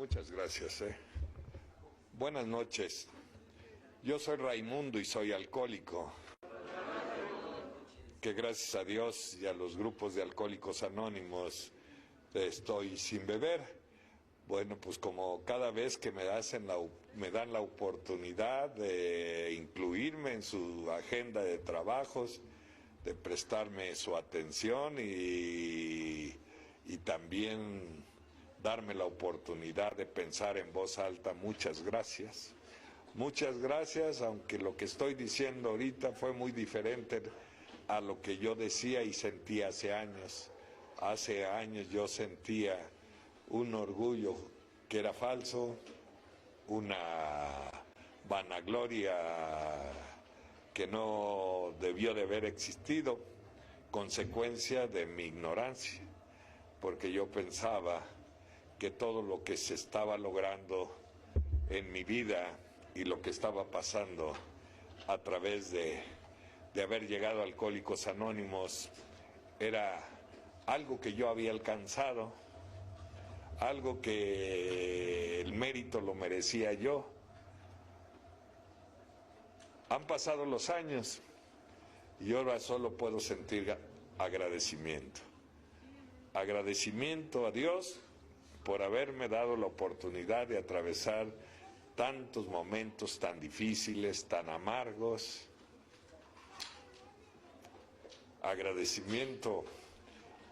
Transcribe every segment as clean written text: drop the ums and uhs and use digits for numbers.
Muchas gracias. Buenas noches. Yo soy Raimundo y soy alcohólico. Que gracias a Dios y a los grupos de Alcohólicos Anónimos estoy sin beber. Bueno, pues como cada vez que me dan la oportunidad de incluirme en su agenda de trabajos, de prestarme su atención y también darme la oportunidad de pensar en voz alta, muchas gracias. Muchas gracias, aunque lo que estoy diciendo ahorita fue muy diferente a lo que yo decía y sentía hace años. Hace años yo sentía un orgullo que era falso, una vanagloria que no debió de haber existido, consecuencia de mi ignorancia, porque yo pensaba que todo lo que se estaba logrando en mi vida y lo que estaba pasando a través de haber llegado a Alcohólicos Anónimos era algo que yo había alcanzado, algo que el mérito lo merecía yo. Han pasado los años y ahora solo puedo sentir agradecimiento. Agradecimiento a Dios por haberme dado la oportunidad de atravesar tantos momentos tan difíciles, tan amargos. Agradecimiento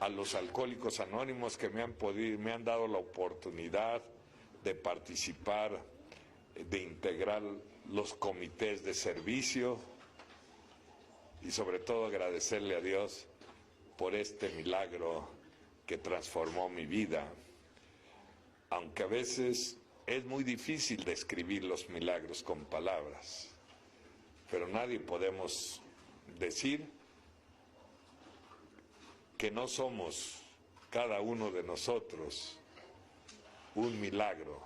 a los Alcohólicos Anónimos que me han dado la oportunidad de participar, de integrar los comités de servicio y sobre todo agradecerle a Dios por este milagro que transformó mi vida. Aunque a veces es muy difícil describir los milagros con palabras, pero nadie podemos decir que no somos cada uno de nosotros un milagro.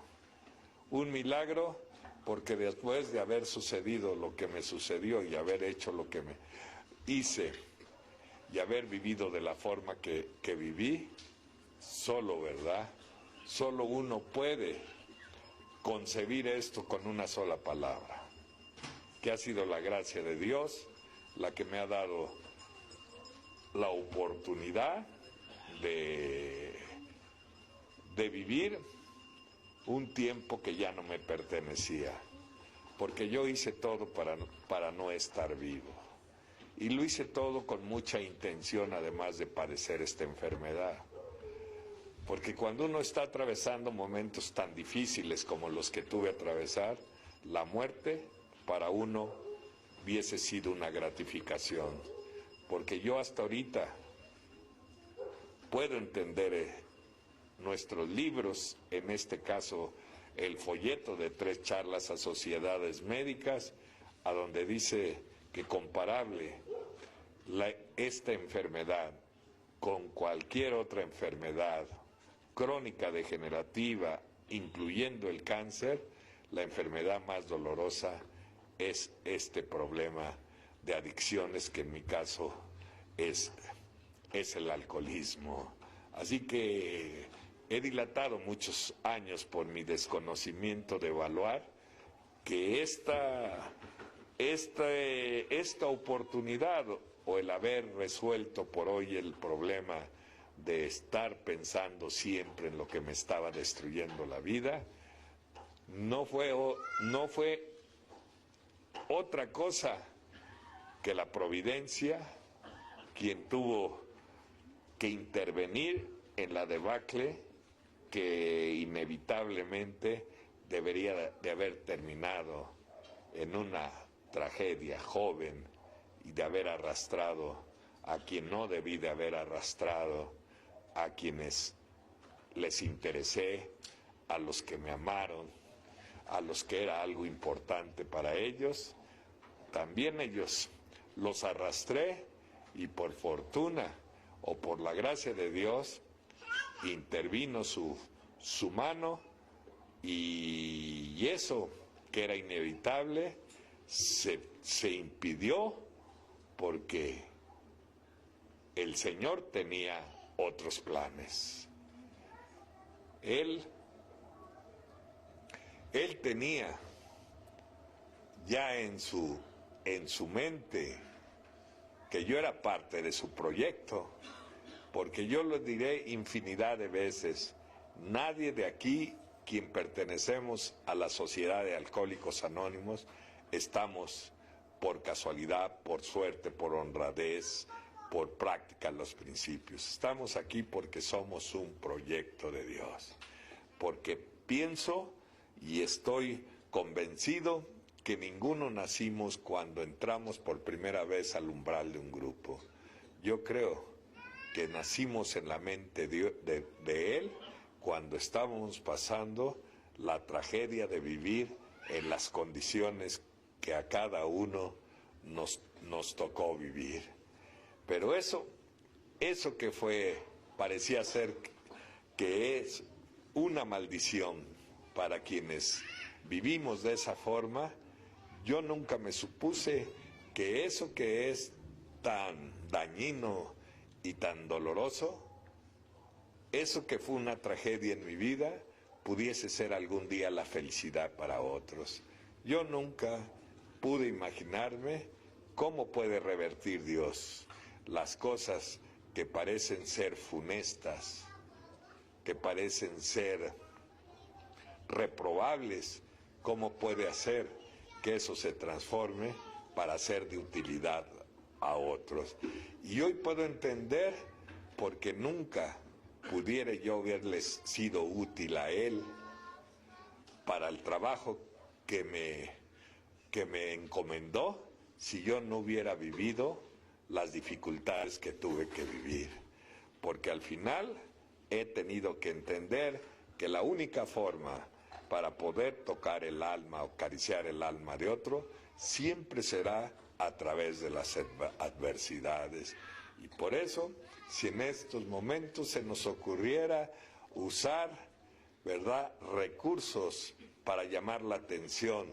Un milagro porque después de haber sucedido lo que me sucedió y haber hecho lo que me hice y haber vivido de la forma que viví, solo, ¿verdad? Solo uno puede concebir esto con una sola palabra, que ha sido la gracia de Dios la que me ha dado la oportunidad de vivir un tiempo que ya no me pertenecía, porque yo hice todo para no estar vivo, y lo hice todo con mucha intención, además de padecer esta enfermedad. Porque cuando uno está atravesando momentos tan difíciles como los que tuve que atravesar, la muerte para uno hubiese sido una gratificación. Porque yo hasta ahorita puedo entender nuestros libros, en este caso el folleto de 3 charlas a sociedades médicas, a donde dice que comparable esta enfermedad con cualquier otra enfermedad crónica degenerativa, incluyendo el cáncer, la enfermedad más dolorosa es este problema de adicciones, que en mi caso es el alcoholismo. Así que he dilatado muchos años por mi desconocimiento de evaluar que esta oportunidad o el haber resuelto por hoy el problema de estar pensando siempre en lo que me estaba destruyendo la vida, no fue otra cosa que la providencia, quien tuvo que intervenir en la debacle que inevitablemente debería de haber terminado en una tragedia joven y de haber arrastrado a quien no debí de haber arrastrado, a quienes les interesé, a los que me amaron, a los que era algo importante para ellos. También ellos los arrastré y por fortuna o por la gracia de Dios intervino su mano y eso que era inevitable se impidió porque el Señor tenía otros planes. Él Él tenía ya en su mente que yo era parte de su proyecto, porque yo lo diré infinidad de veces, nadie de aquí, quien pertenecemos a la Sociedad de Alcohólicos Anónimos, estamos por casualidad, por suerte, por honradez, por práctica los principios. Estamos aquí porque somos un proyecto de Dios, porque pienso y estoy convencido que ninguno nacimos cuando entramos por primera vez al umbral de un grupo. Yo creo que nacimos en la mente de Él cuando estábamos pasando la tragedia de vivir en las condiciones que a cada uno nos tocó vivir. Pero eso que parecía ser que es una maldición para quienes vivimos de esa forma, yo nunca me supuse que eso que es tan dañino y tan doloroso, eso que fue una tragedia en mi vida, pudiese ser algún día la felicidad para otros. Yo nunca pude imaginarme cómo puede revertir Dios las cosas que parecen ser funestas, que parecen ser reprobables, cómo puede hacer que eso se transforme para ser de utilidad a otros. Y hoy puedo entender porque nunca pudiera yo haberles sido útil a Él para el trabajo que me encomendó si yo no hubiera vivido las dificultades que tuve que vivir. Porque al final he tenido que entender que la única forma para poder tocar el alma o acariciar el alma de otro siempre será a través de las adversidades. Y por eso, si en estos momentos se nos ocurriera usar, ¿verdad?, recursos para llamar la atención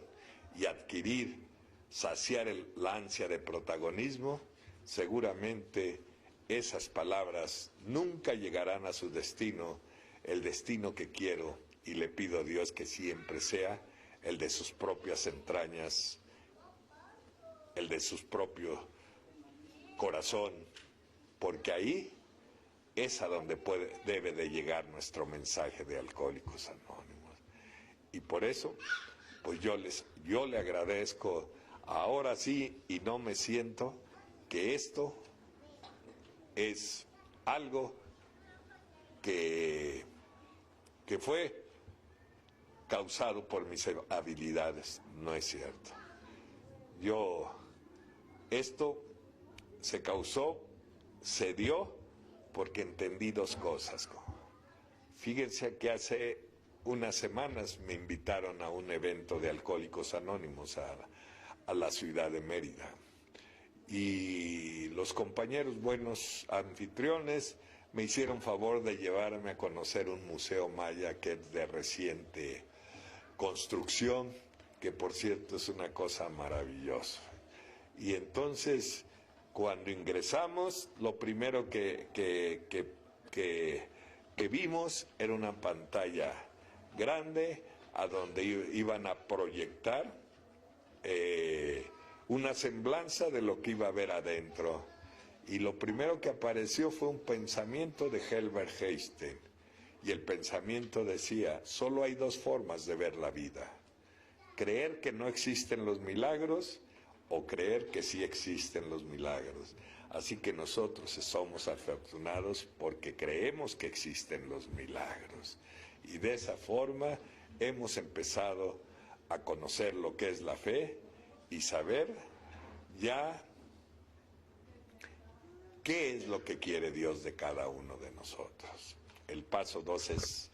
y adquirir, saciar la ansia de protagonismo, seguramente esas palabras nunca llegarán a su destino, el destino que quiero y le pido a Dios que siempre sea el de sus propias entrañas, el de su propio corazón, porque ahí es a donde debe de llegar nuestro mensaje de Alcohólicos Anónimos. Y por eso, pues yo le agradezco ahora sí, y no me siento que esto es algo que fue causado por mis habilidades. No es cierto. Esto se dio porque entendí dos cosas. Fíjense que hace unas semanas me invitaron a un evento de Alcohólicos Anónimos a la ciudad de Mérida. Y los compañeros buenos anfitriones me hicieron favor de llevarme a conocer un museo maya que es de reciente construcción, que por cierto es una cosa maravillosa. Y entonces, cuando ingresamos, lo primero que vimos era una pantalla grande a donde iban a proyectar una semblanza de lo que iba a haber adentro. Y lo primero que apareció fue un pensamiento de Albert Einstein. Y el pensamiento decía, solo hay dos formas de ver la vida: creer que no existen los milagros o creer que sí existen los milagros. Así que nosotros somos afortunados porque creemos que existen los milagros. Y de esa forma hemos empezado a conocer lo que es la fe y saber ya qué es lo que quiere Dios de cada uno de nosotros. El paso 2 es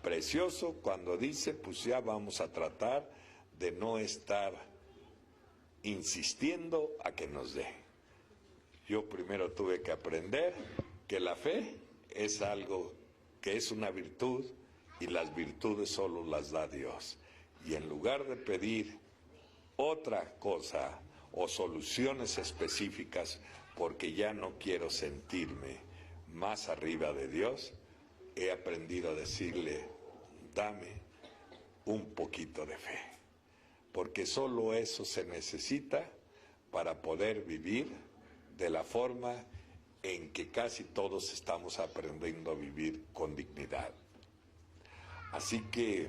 precioso cuando dice, pues ya vamos a tratar de no estar insistiendo a que nos dé. Yo primero tuve que aprender que la fe es algo que es una virtud y las virtudes solo las da Dios. Y en lugar de pedir otra cosa o soluciones específicas porque ya no quiero sentirme más arriba de Dios, he aprendido a decirle, dame un poquito de fe, porque solo eso se necesita para poder vivir de la forma en que casi todos estamos aprendiendo a vivir con dignidad. Así que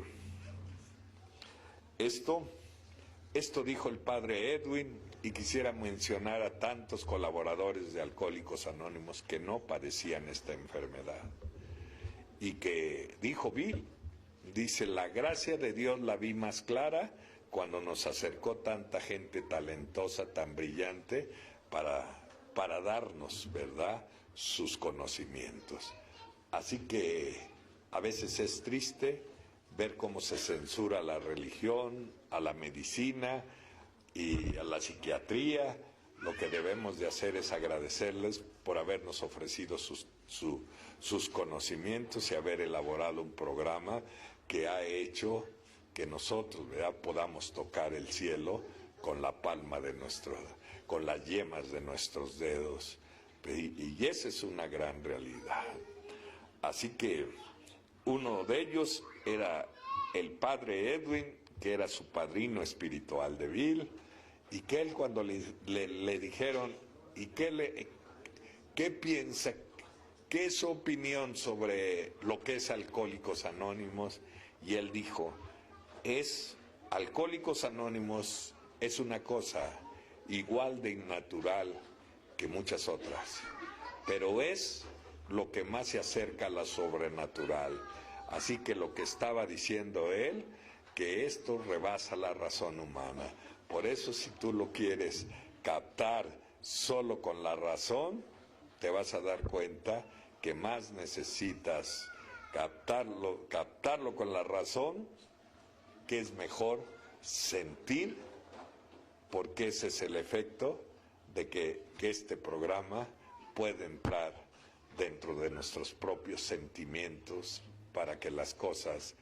esto dijo el padre Edwin, y quisiera mencionar a tantos colaboradores de Alcohólicos Anónimos que no padecían esta enfermedad. Y que dijo Bill, dice, la gracia de Dios la vi más clara cuando nos acercó tanta gente talentosa, tan brillante, para darnos, ¿verdad?, sus conocimientos. Así que a veces es triste ver cómo se censura a la religión, a la medicina y a la psiquiatría. Lo que debemos de hacer es agradecerles por habernos ofrecido sus conocimientos y haber elaborado un programa que ha hecho que nosotros, ¿verdad?, podamos tocar el cielo con la palma de con las yemas de nuestros dedos. Y esa es una gran realidad. Así que uno de ellos era el padre Edwin, que era su padrino espiritual de Bill, y que él cuando le dijeron, ¿y qué piensa, qué es su opinión sobre lo que es Alcohólicos Anónimos? Y él dijo, Alcohólicos Anónimos es una cosa igual de innatural que muchas otras, pero es lo que más se acerca a la sobrenatural. Así que lo que estaba diciendo él, que esto rebasa la razón humana. Por eso, si tú lo quieres captar solo con la razón, te vas a dar cuenta que más necesitas captarlo con la razón, que es mejor sentir, porque ese es el efecto de que este programa puede entrar dentro de nuestros propios sentimientos para que las cosas,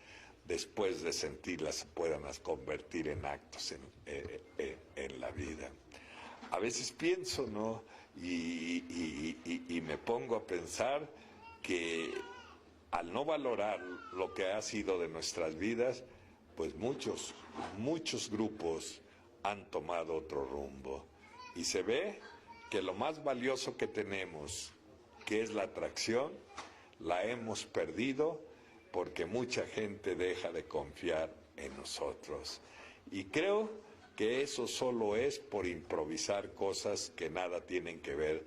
después de sentirlas, se puedan convertir en actos en la vida. A veces pienso, ¿no?, y me pongo a pensar que al no valorar lo que ha sido de nuestras vidas, pues muchos grupos han tomado otro rumbo. Y se ve que lo más valioso que tenemos, que es la atracción, la hemos perdido porque mucha gente deja de confiar en nosotros. Y creo que eso solo es por improvisar cosas que nada tienen que ver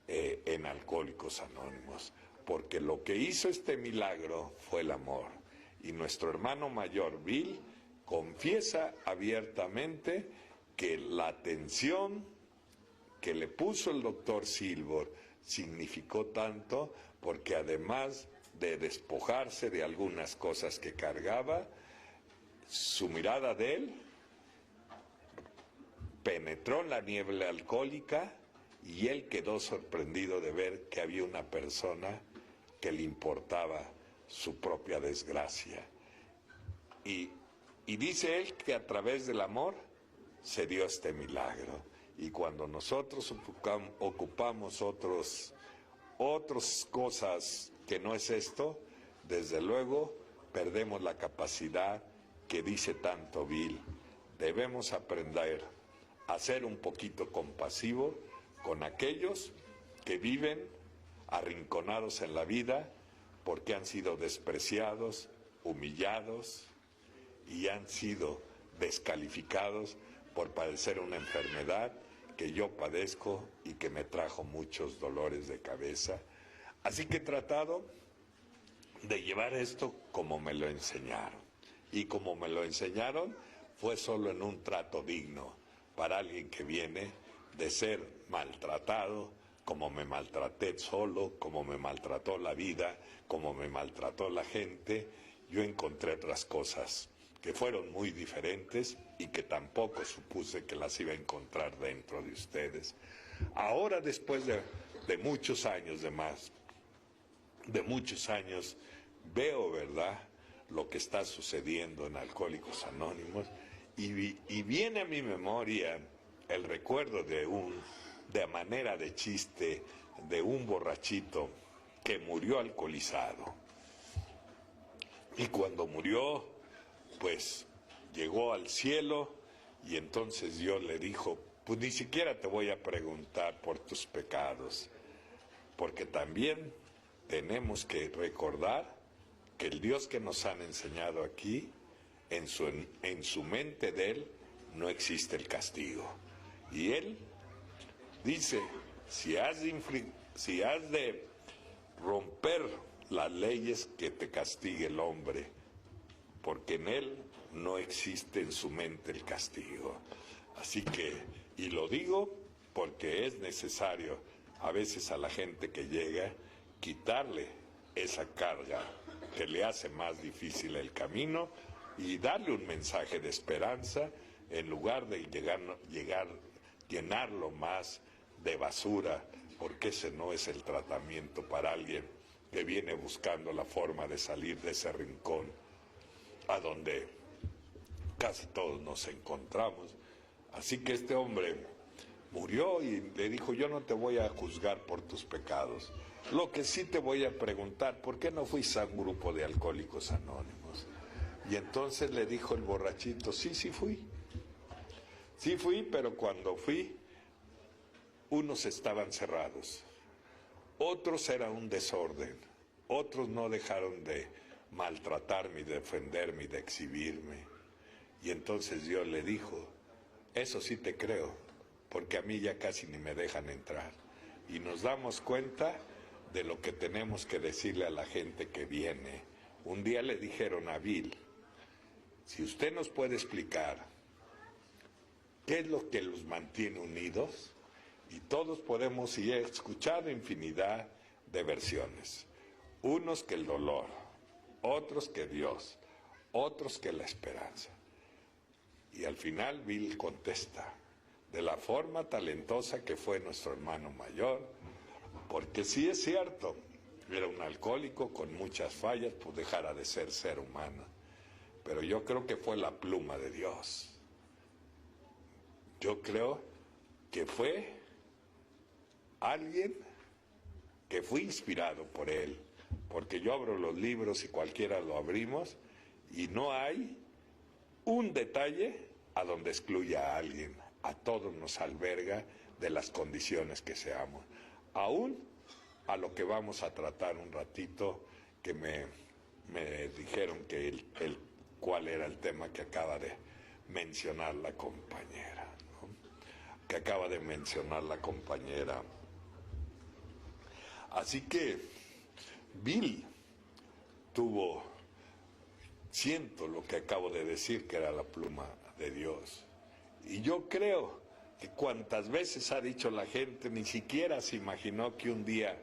en Alcohólicos Anónimos. Porque lo que hizo este milagro fue el amor. Y nuestro hermano mayor, Bill, confiesa abiertamente que la atención que le puso el doctor Silver significó tanto, porque además de despojarse de algunas cosas que cargaba, su mirada de él penetró en la niebla alcohólica y él quedó sorprendido de ver que había una persona que le importaba su propia desgracia. Y dice él que a través del amor se dio este milagro. Y cuando nosotros ocupamos otras cosas que no es esto, desde luego perdemos la capacidad que dice tanto Bill. Debemos aprender a ser un poquito compasivo con aquellos que viven arrinconados en la vida porque han sido despreciados, humillados y han sido descalificados por padecer una enfermedad que yo padezco y que me trajo muchos dolores de cabeza. Así que he tratado de llevar esto como me lo enseñaron. Y como me lo enseñaron fue solo en un trato digno para alguien que viene de ser maltratado, como me maltraté solo, como me maltrató la vida, como me maltrató la gente. Yo encontré otras cosas que fueron muy diferentes y que tampoco supuse que las iba a encontrar dentro de ustedes. Ahora, después de muchos años de muchos años, veo, ¿verdad?, lo que está sucediendo en Alcohólicos Anónimos y viene a mi memoria el recuerdo de manera de chiste, de un borrachito que murió alcoholizado. Y cuando murió, pues llegó al cielo y entonces Dios le dijo, pues ni siquiera te voy a preguntar por tus pecados, porque también tenemos que recordar que el Dios que nos han enseñado aquí, en su mente de Él, no existe el castigo. Y Él dice, si has de romper las leyes, que te castigue el hombre, porque en Él no existe en su mente el castigo. Así que, y lo digo porque es necesario a veces a la gente que llega quitarle esa carga que le hace más difícil el camino y darle un mensaje de esperanza en lugar de llenarlo más de basura, porque ese no es el tratamiento para alguien que viene buscando la forma de salir de ese rincón a donde casi todos nos encontramos. Así que este hombre murió y le dijo, yo no te voy a juzgar por tus pecados. Lo que sí te voy a preguntar, ¿por qué no fuiste a un grupo de alcohólicos anónimos? Y entonces le dijo el borrachito, sí fui. Sí fui, pero cuando fui, unos estaban cerrados, otros era un desorden, otros no dejaron de maltratarme y de ofenderme y de exhibirme. Y entonces Dios le dijo, eso sí te creo, porque a mí ya casi ni me dejan entrar. Y nos damos cuenta de lo que tenemos que decirle a la gente que viene. Un día le dijeron a Bill, si usted nos puede explicar qué es lo que los mantiene unidos, y todos podemos, y he escuchado infinidad de versiones, unos que el dolor, otros que Dios, otros que la esperanza. Y al final Bill contesta, de la forma talentosa que fue nuestro hermano mayor, porque sí es cierto, era un alcohólico con muchas fallas, pues dejara de ser humano, pero yo creo que fue la pluma de Dios. Yo creo que fue alguien que fue inspirado por él, porque yo abro los libros y cualquiera lo abrimos y no hay un detalle a donde excluya a alguien. A todos nos alberga de las condiciones que seamos, aún a lo que vamos a tratar un ratito, que me dijeron que cuál era el tema que acaba de mencionar la compañera, ¿no? Que acaba de mencionar la compañera. Así que Bill siento lo que acabo de decir, que era la pluma de Dios. Y yo creo que cuantas veces ha dicho la gente, ni siquiera se imaginó que un día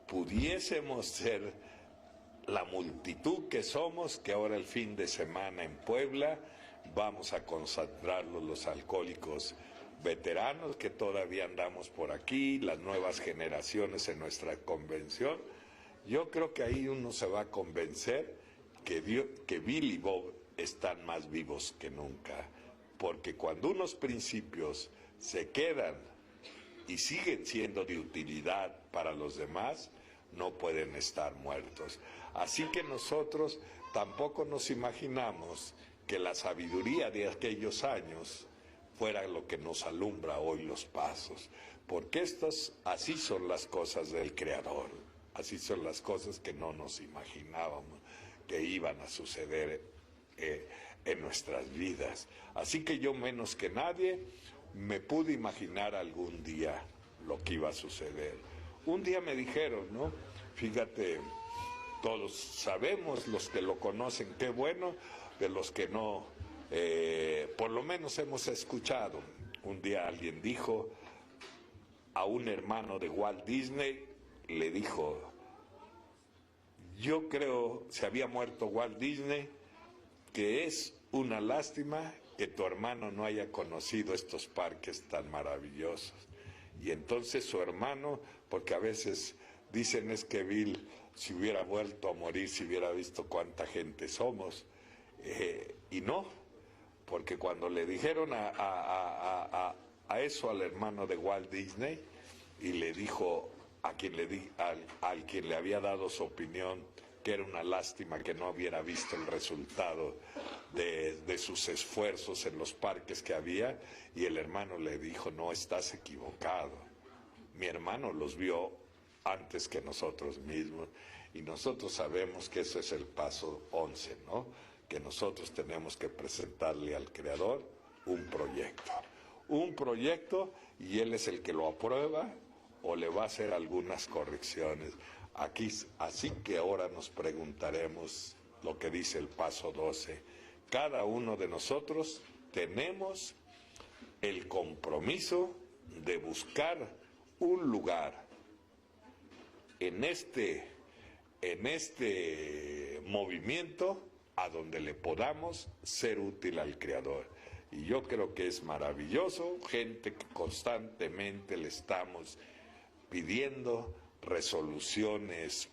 pudiésemos ser la multitud que somos, que ahora el fin de semana en Puebla vamos a concentrarlos los alcohólicos veteranos que todavía andamos por aquí, las nuevas generaciones en nuestra convención. Yo creo que ahí uno se va a convencer que Bill y Bob están más vivos que nunca, porque cuando unos principios se quedan y siguen siendo de utilidad para los demás, no pueden estar muertos. Así que nosotros tampoco nos imaginamos que la sabiduría de aquellos años fuera lo que nos alumbra hoy los pasos, porque así son las cosas del Creador, así son las cosas que no nos imaginábamos que iban a suceder en nuestras vidas. Así que yo menos que nadie me pude imaginar algún día lo que iba a suceder. Un día me dijeron, ¿no? Fíjate, todos sabemos, los que lo conocen, qué bueno, de los que no, por lo menos hemos escuchado. Un día alguien dijo a un hermano de Walt Disney, le dijo, yo creo, se había muerto Walt Disney, que es una lástima que tu hermano no haya conocido estos parques tan maravillosos. Y entonces su hermano, porque a veces dicen es que Bill, si hubiera vuelto a morir, si hubiera visto cuánta gente somos, y no, porque cuando le dijeron a eso al hermano de Walt Disney, y le dijo al quien le había dado su opinión que era una lástima que no hubiera visto el resultado de sus esfuerzos en los parques que había, y el hermano le dijo: no, estás equivocado. Mi hermano los vio antes que nosotros mismos, y nosotros sabemos que eso es el paso 11, ¿no? Que nosotros tenemos que presentarle al Creador un proyecto, y Él es el que lo aprueba o le va a hacer algunas correcciones. Aquí, así que ahora nos preguntaremos lo que dice el paso 12. Cada uno de nosotros tenemos el compromiso de buscar un lugar en este movimiento a donde le podamos ser útil al Creador. Y yo creo que es maravilloso, gente que constantemente le estamos pidiendo resoluciones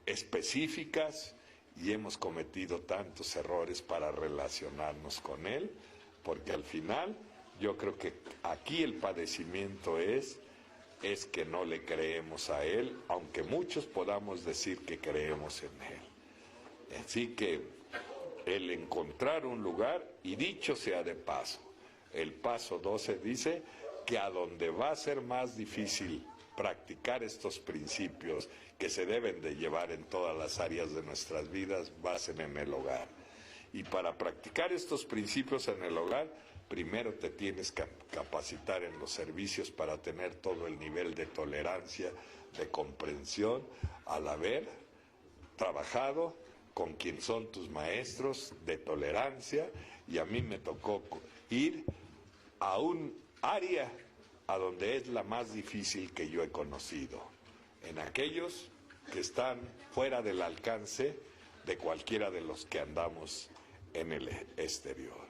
específicas, y hemos cometido tantos errores para relacionarnos con Él, porque al final yo creo que aquí el padecimiento es que no le creemos a Él, aunque muchos podamos decir que creemos en Él. Así que el encontrar un lugar, y dicho sea de paso, el paso 12 dice que a donde va a ser más difícil practicar estos principios que se deben de llevar en todas las áreas de nuestras vidas, va a ser en el hogar. Y para practicar estos principios en el hogar, primero te tienes que capacitar en los servicios para tener todo el nivel de tolerancia, de comprensión, al haber trabajado con quien son tus maestros de tolerancia. Y a mí me tocó ir a un área a donde es la más difícil que yo he conocido, en aquellos que están fuera del alcance de cualquiera de los que andamos en el exterior.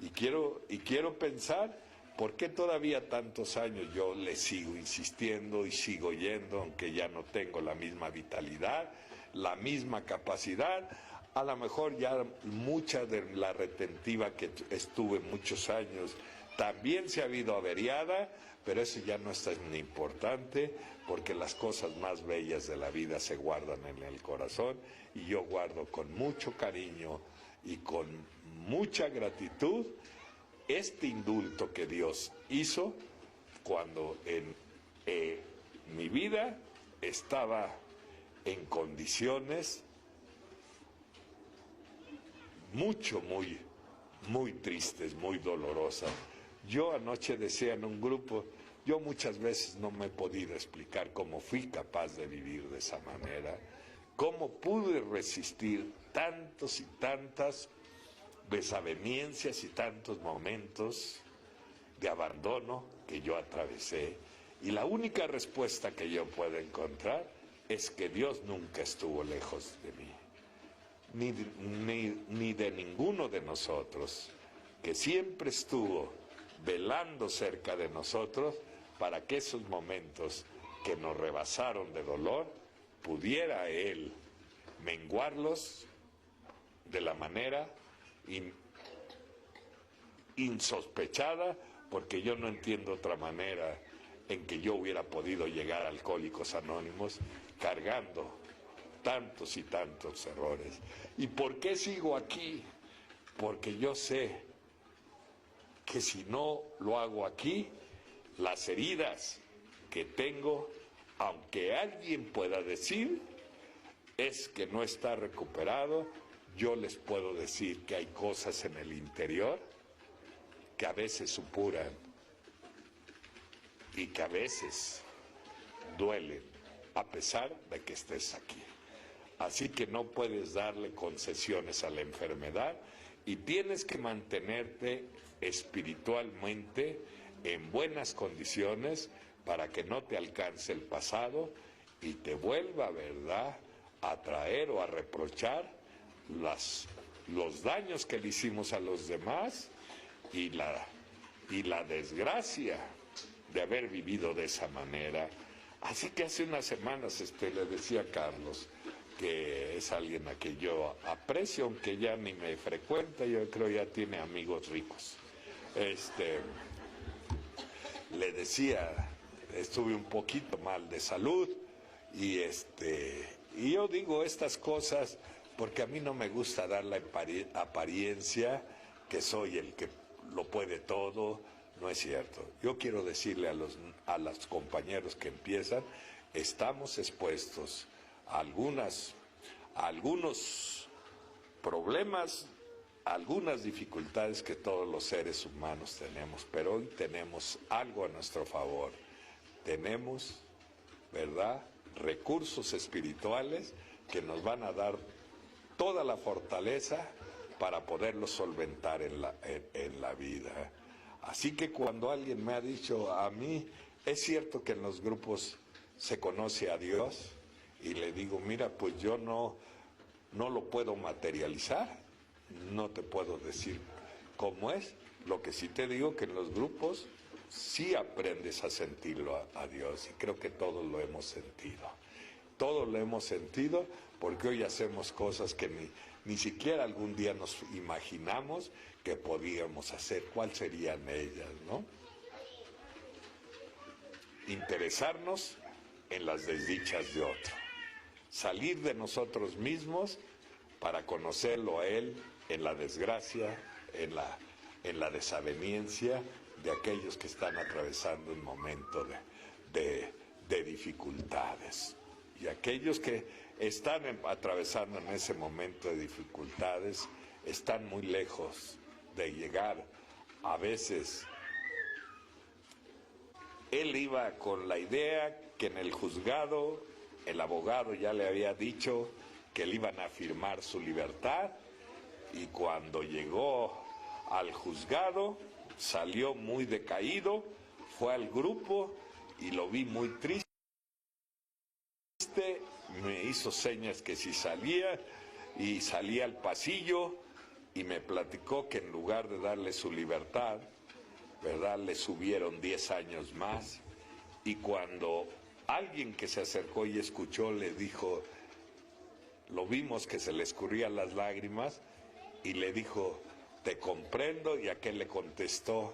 Y quiero pensar por qué todavía tantos años yo le sigo insistiendo y sigo yendo, aunque ya no tengo la misma vitalidad, la misma capacidad. A lo mejor ya mucha de la retentiva que estuve muchos años también se ha habido averiada, pero eso ya no es tan importante, porque las cosas más bellas de la vida se guardan en el corazón, y yo guardo con mucho cariño y con mucha gratitud este indulto que Dios hizo cuando en mi vida estaba en condiciones muy tristes, muy dolorosas. Yo anoche decía en un grupo, yo muchas veces no me he podido explicar cómo fui capaz de vivir de esa manera, cómo pude resistir tantos y tantas desavenencias y tantos momentos de abandono que yo atravesé. Y la única respuesta que yo puedo encontrar es que Dios nunca estuvo lejos de mí, ni de ninguno de nosotros, que siempre estuvo velando cerca de nosotros para que esos momentos que nos rebasaron de dolor, pudiera Él menguarlos de la manera insospechada, porque yo no entiendo otra manera en que yo hubiera podido llegar a Alcohólicos Anónimos cargando tantos y tantos errores. ¿Y por qué sigo aquí? Porque yo sé que si no lo hago aquí, las heridas que tengo, aunque alguien pueda decir es que no está recuperado, yo les puedo decir que hay cosas en el interior que a veces supuran y que a veces duelen, a pesar de que estés aquí. Así que no puedes darle concesiones a la enfermedad, y tienes que mantenerte espiritualmente en buenas condiciones para que no te alcance el pasado y te vuelva, ¿verdad?, a traer o a reprochar los daños que le hicimos a los demás y la desgracia de haber vivido de esa manera. Así que hace unas semanas le decía a Carlos, que es alguien a quien yo aprecio, aunque ya ni me frecuenta, yo creo ya tiene amigos ricos. Le decía, estuve un poquito mal de salud Y yo digo estas cosas porque a mí no me gusta dar la apariencia que soy el que lo puede todo. No es cierto. Yo quiero decirle a los compañeros que empiezan, estamos expuestos a algunos problemas, algunas dificultades que todos los seres humanos tenemos, pero hoy tenemos algo a nuestro favor. Tenemos, ¿verdad?, recursos espirituales que nos van a dar toda la fortaleza para poderlo solventar en la vida. Así que cuando alguien me ha dicho a mí, es cierto que en los grupos se conoce a Dios, y le digo, mira, pues yo no lo puedo materializar, no te puedo decir cómo es, lo que sí te digo que en los grupos sí aprendes a sentirlo a Dios, y creo que todos lo hemos sentido. Todos lo hemos sentido porque hoy hacemos cosas que ni siquiera algún día nos imaginamos que podíamos hacer. ¿Cuáles serían ellas, no? Interesarnos en las desdichas de otro. Salir de nosotros mismos para conocerlo a Él en la desgracia, en la desaveniencia de aquellos que están atravesando un momento de dificultades. Y aquellos que están atravesando en ese momento de dificultades están muy lejos de llegar. A veces él iba con la idea que en el juzgado el abogado ya le había dicho que le iban a firmar su libertad, y cuando llegó al juzgado salió muy decaído, fue al grupo y lo vi muy triste. Me hizo señas que si salía, y salía al pasillo y me platicó que en lugar de darle su libertad, ¿verdad?, le subieron 10 años más. Y cuando alguien que se acercó y escuchó le dijo, lo vimos que se le escurrían las lágrimas, y le dijo, te comprendo, y aquel le contestó,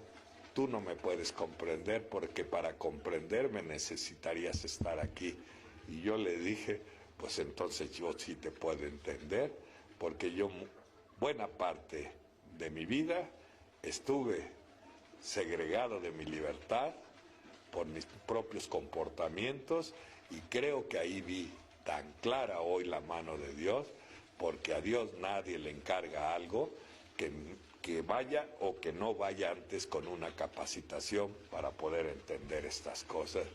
tú no me puedes comprender porque para comprenderme necesitarías estar aquí. Y yo le dije, pues entonces yo sí te puedo entender, porque yo buena parte de mi vida estuve segregado de mi libertad por mis propios comportamientos, y creo que ahí vi tan clara hoy la mano de Dios, porque a Dios nadie le encarga algo que vaya o que no vaya antes con una capacitación para poder entender estas cosas.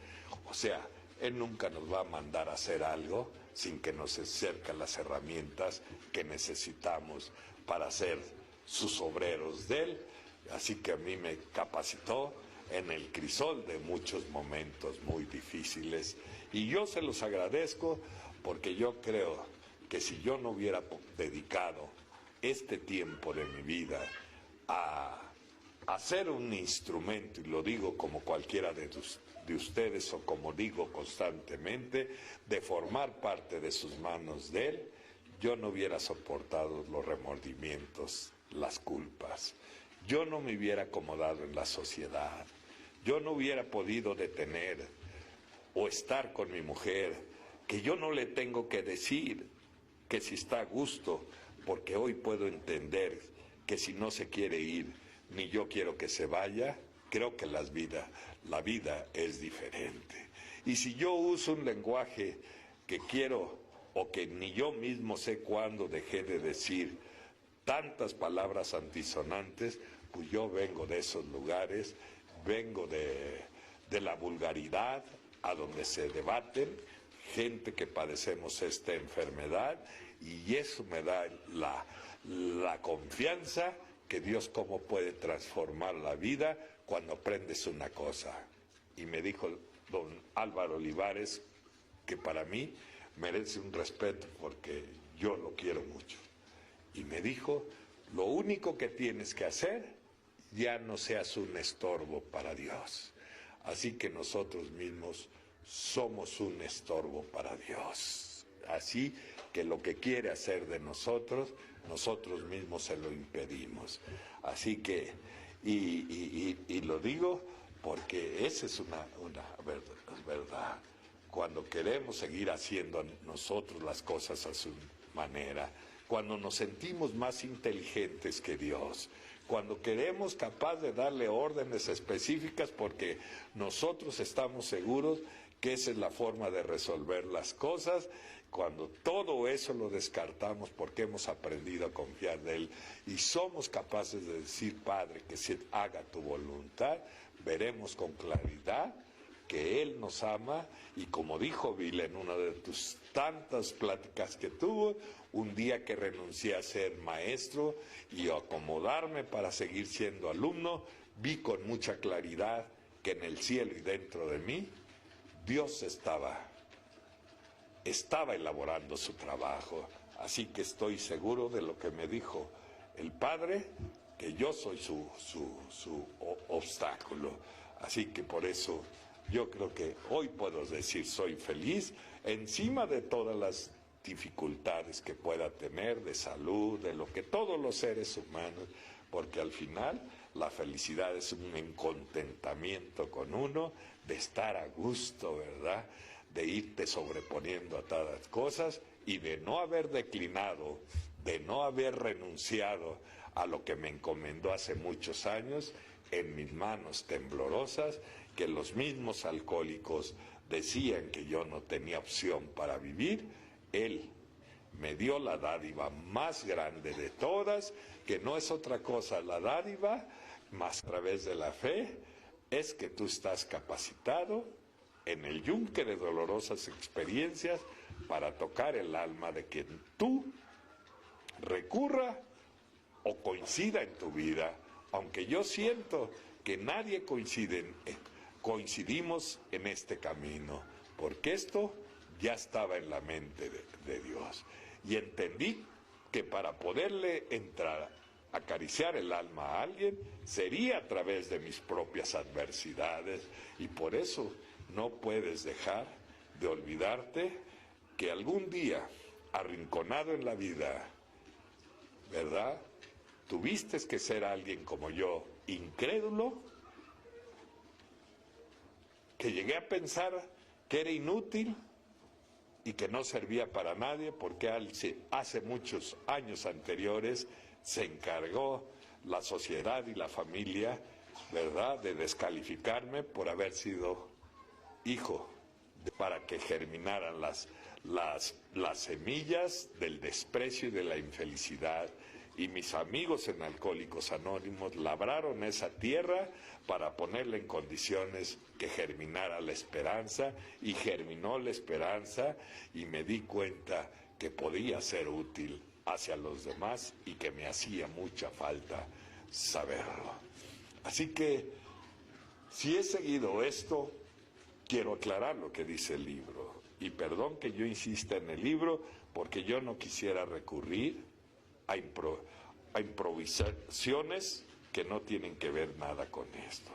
O sea, Él nunca nos va a mandar a hacer algo sin que nos acerque las herramientas que necesitamos para ser sus obreros de Él. Así que a mí me capacitó en el crisol de muchos momentos muy difíciles, y yo se los agradezco, porque yo creo que si yo no hubiera dedicado este tiempo de mi vida a ser un instrumento, y lo digo como cualquiera de ustedes, o como digo constantemente, de formar parte de sus manos de Él, yo no hubiera soportado los remordimientos, las culpas. Yo no me hubiera acomodado en la sociedad. Yo no hubiera podido detener o estar con mi mujer, que yo no le tengo que decir que si está a gusto, porque hoy puedo entender que si no se quiere ir, ni yo quiero que se vaya. Creo que la vida es diferente. Y si yo uso un lenguaje que quiero, o que ni yo mismo sé cuándo dejé de decir tantas palabras antisonantes, pues yo vengo de esos lugares, vengo de la vulgaridad, a donde se debaten gente que padecemos esta enfermedad, y eso me da la confianza que Dios cómo puede transformar la vida cuando aprendes una cosa. Y me dijo don Álvaro Olivares, que para mí merece un respeto porque yo lo quiero mucho, y me dijo, lo único que tienes que hacer, ya no seas un estorbo para Dios. Así que nosotros mismos somos un estorbo para Dios. Así que lo que quiere hacer de nosotros, nosotros mismos se lo impedimos. Así que, y lo digo porque esa es una verdad. cuando queremos seguir haciendo nosotros las cosas a su manera, cuando nos sentimos más inteligentes que Dios, cuando queremos capaz de darle órdenes específicas porque nosotros estamos seguros que esa es la forma de resolver las cosas, cuando todo eso lo descartamos porque hemos aprendido a confiar de Él y somos capaces de decir, Padre, que se haga tu voluntad, veremos con claridad que Él nos ama y como dijo Bill en una de tus tantas pláticas que tuvo, un día que renuncié a ser maestro y a acomodarme para seguir siendo alumno, vi con mucha claridad que en el cielo y dentro de mí, Dios estaba elaborando su trabajo. Así que estoy seguro de lo que me dijo el Padre, que yo soy su obstáculo. Así que por eso yo creo que hoy puedo decir soy feliz encima de todas las dificultades que pueda tener de salud, de lo que todos los seres humanos, porque al final la felicidad es un contentamiento con uno, de estar a gusto, ¿verdad? De irte sobreponiendo a todas las cosas y de no haber declinado, de no haber renunciado a lo que me encomendó hace muchos años en mis manos temblorosas, que los mismos alcohólicos decían que yo no tenía opción para vivir. Él me dio la dádiva más grande de todas, que no es otra cosa la dádiva, más a través de la fe, es que tú estás capacitado en el yunque de dolorosas experiencias para tocar el alma de quien tú recurra o coincida en tu vida, aunque yo siento que nadie coincidimos en este camino, porque esto ya estaba en la mente de Dios. Y entendí que para poderle entrar, acariciar el alma a alguien, sería a través de mis propias adversidades, y por eso no puedes dejar de olvidarte que algún día, arrinconado en la vida, ¿verdad?, tuviste que ser alguien como yo, incrédulo, que llegué a pensar que era inútil y que no servía para nadie, porque hace muchos años anteriores se encargó la sociedad y la familia, ¿verdad?, de descalificarme por haber sido hijo, para que germinaran las semillas del desprecio y de la infelicidad. Y mis amigos en Alcohólicos Anónimos labraron esa tierra para ponerla en condiciones que germinara la esperanza, y germinó la esperanza, y me di cuenta que podía ser útil hacia los demás y que me hacía mucha falta saberlo. Así que, si he seguido esto, quiero aclarar lo que dice el libro, y perdón que yo insista en el libro, porque yo no quisiera recurrir a improvisaciones que no tienen que ver nada con esto.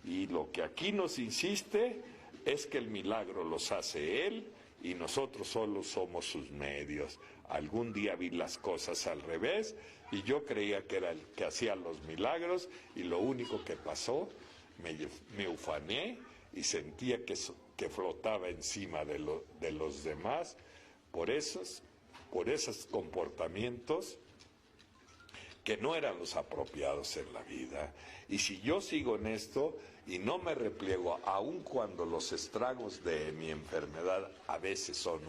Y lo que aquí nos insiste es que el milagro los hace Él y nosotros solo somos sus medios. Algún día vi las cosas al revés y yo creía que era el que hacía los milagros, y lo único que pasó, me ufané y sentía que flotaba encima de los demás por esos comportamientos que no eran los apropiados en la vida. Y si yo sigo en esto y no me repliego, aun cuando los estragos de mi enfermedad a veces son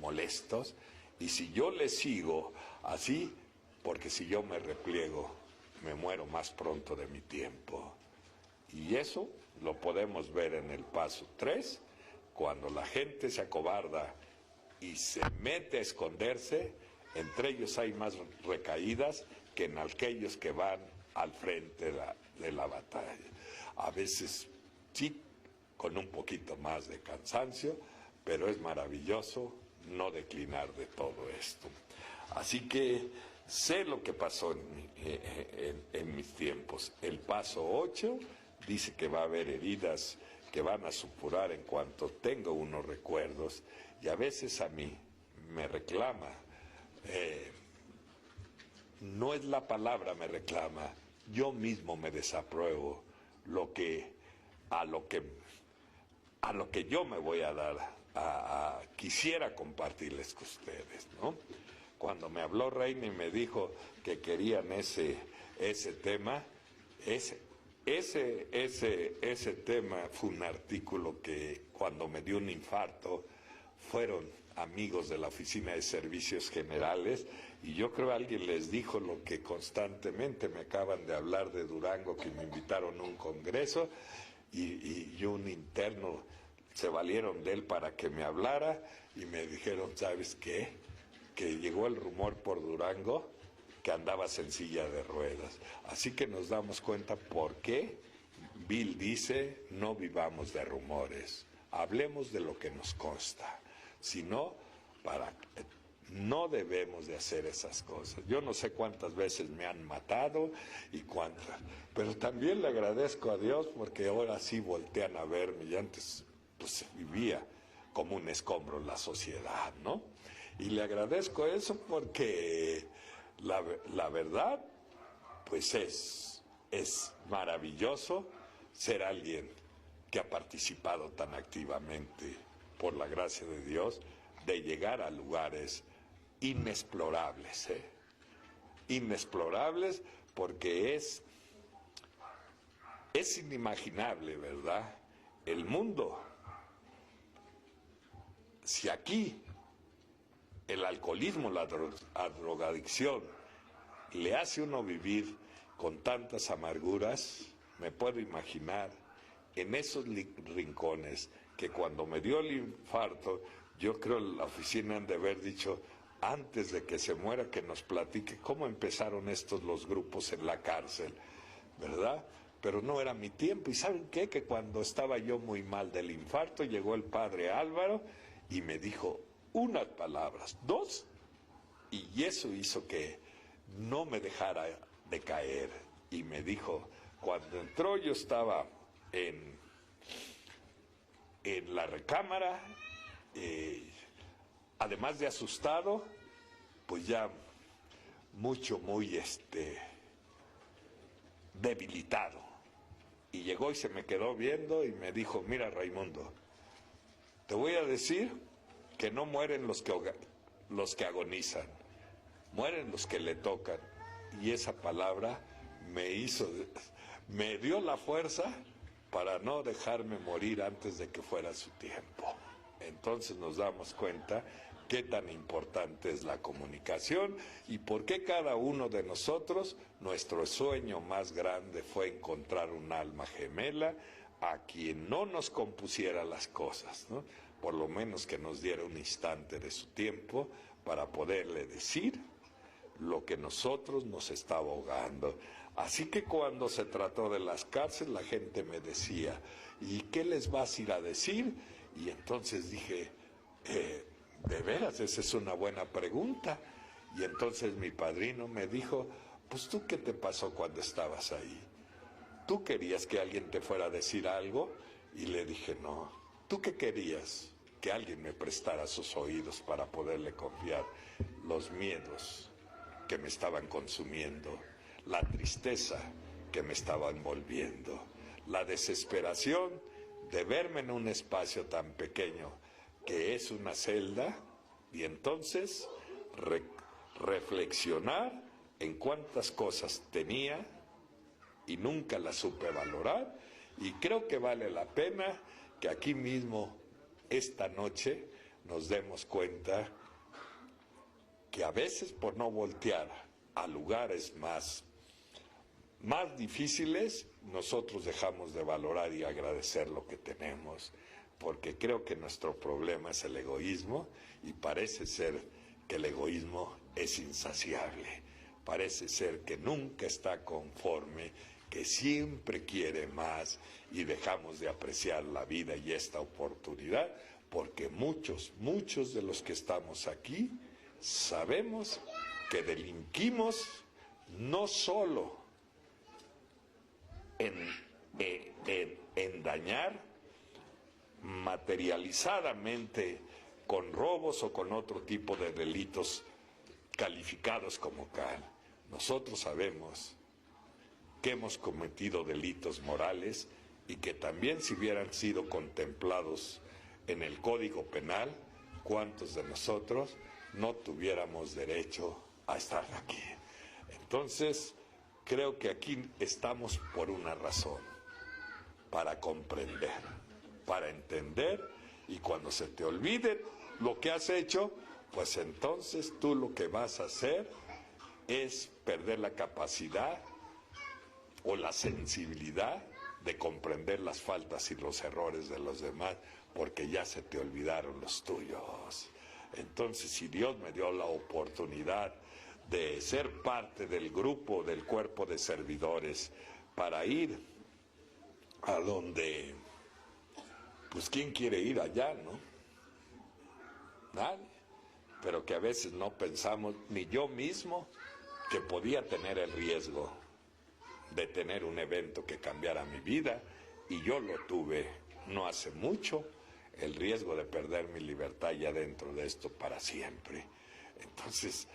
molestos, y si yo le sigo así, porque si yo me repliego, me muero más pronto de mi tiempo. Y eso lo podemos ver en el paso 3, cuando la gente se acobarda y se mete a esconderse, entre ellos hay más recaídas que en aquellos que van al frente de la batalla. A veces sí, con un poquito más de cansancio, pero es maravilloso no declinar de todo esto. Así que sé lo que pasó en mis tiempos. El paso 8 dice que va a haber heridas que van a supurar en cuanto tengo unos recuerdos, y a veces a mí me reclama, no es la palabra me reclama, yo mismo me desapruebo a lo que yo me voy a dar quisiera compartirles con ustedes, ¿no? Cuando me habló Reina y me dijo que querían ese tema, ese tema fue un artículo que cuando me dio un infarto fueron amigos de la Oficina de Servicios Generales y yo creo que alguien les dijo lo que constantemente me acaban de hablar de Durango, que me invitaron a un congreso y un interno se valieron de él para que me hablara y me dijeron, ¿sabes qué? Que llegó el rumor por Durango que andabas en silla de ruedas. Así que nos damos cuenta por qué Bill dice, no vivamos de rumores, hablemos de lo que nos consta. Si no, no debemos de hacer esas cosas. Yo no sé cuántas veces me han matado y cuántas, pero también le agradezco a Dios porque ahora sí voltean a verme y antes pues vivía como un escombro en la sociedad, ¿no? Y le agradezco eso porque la verdad, pues es maravilloso ser alguien que ha participado tan activamente, por la gracia de Dios, de llegar a lugares inexplorables, inexplorables porque es inimaginable, ¿verdad? El mundo, si aquí el alcoholismo, la drogadicción, le hace a uno vivir con tantas amarguras, me puedo imaginar en esos rincones que cuando me dio el infarto, yo creo la oficina han de haber dicho, antes de que se muera, que nos platique cómo empezaron los grupos en la cárcel, ¿verdad? Pero no era mi tiempo. ¿Y saben qué? Que cuando estaba yo muy mal del infarto, llegó el padre Álvaro y me dijo unas palabras, dos, y eso hizo que no me dejara de caer. Y me dijo, cuando entró yo estaba en la recámara, además de asustado, pues ya muy debilitado. Y llegó y se me quedó viendo y me dijo, mira Raimundo, te voy a decir que no mueren los que agonizan, mueren los que le tocan. Y esa palabra me dio la fuerza para no dejarme morir antes de que fuera su tiempo. Entonces nos damos cuenta qué tan importante es la comunicación y por qué cada uno de nosotros, nuestro sueño más grande fue encontrar un alma gemela a quien no nos compusiera las cosas, ¿no? Por lo menos que nos diera un instante de su tiempo para poderle decir lo que nosotros nos estaba ahogando. Así que cuando se trató de las cárceles, la gente me decía, ¿y qué les vas a ir a decir? Y entonces dije, de veras, esa es una buena pregunta. Y entonces mi padrino me dijo, pues ¿tú qué te pasó cuando estabas ahí? ¿Tú querías que alguien te fuera a decir algo? Y le dije, no. ¿Tú qué querías? Que alguien me prestara sus oídos para poderle confiar. Los miedos que me estaban consumiendo, la tristeza que me estaba envolviendo, la desesperación de verme en un espacio tan pequeño que es una celda, y entonces reflexionar en cuántas cosas tenía y nunca las supe valorar, y creo que vale la pena que aquí mismo esta noche nos demos cuenta que a veces por no voltear a lugares más difíciles, nosotros dejamos de valorar y agradecer lo que tenemos, porque creo que nuestro problema es el egoísmo y parece ser que el egoísmo es insaciable, parece ser que nunca está conforme, que siempre quiere más y dejamos de apreciar la vida y esta oportunidad, porque muchos de los que estamos aquí sabemos que delinquimos no solo en dañar materializadamente con robos o con otro tipo de delitos calificados como tal. Nosotros sabemos que hemos cometido delitos morales y que también si hubieran sido contemplados en el Código Penal, ¿cuántos de nosotros no tuviéramos derecho a estar aquí? Entonces, creo que aquí estamos por una razón, para comprender, para entender, y cuando se te olvide lo que has hecho, pues entonces tú lo que vas a hacer es perder la capacidad o la sensibilidad de comprender las faltas y los errores de los demás, porque ya se te olvidaron los tuyos. Entonces, si Dios me dio la oportunidad de ser parte del grupo, del cuerpo de servidores, para ir a donde, pues ¿quién quiere ir allá, no? Nadie. Pero que a veces no pensamos, ni yo mismo, que podía tener el riesgo de tener un evento que cambiara mi vida, y yo lo tuve no hace mucho, el riesgo de perder mi libertad ya dentro de esto para siempre. Entonces,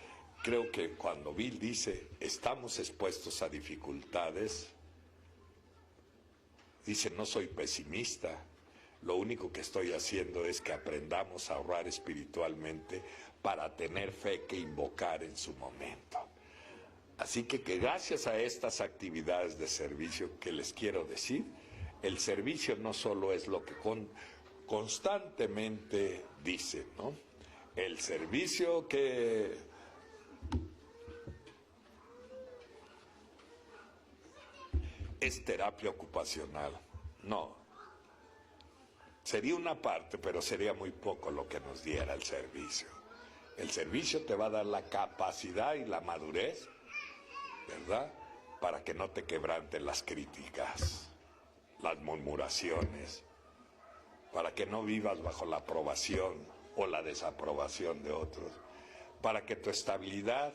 creo que cuando Bill dice, estamos expuestos a dificultades, dice, no soy pesimista, lo único que estoy haciendo es que aprendamos a ahorrar espiritualmente para tener fe que invocar en su momento. Así que gracias a estas actividades de servicio que les quiero decir, el servicio no solo es lo que constantemente dice, ¿no? El servicio que es terapia ocupacional, no. Sería una parte, pero sería muy poco lo que nos diera el servicio. El servicio te va a dar la capacidad y la madurez, ¿verdad?, para que no te quebranten las críticas, las murmuraciones, para que no vivas bajo la aprobación o la desaprobación de otros, para que tu estabilidad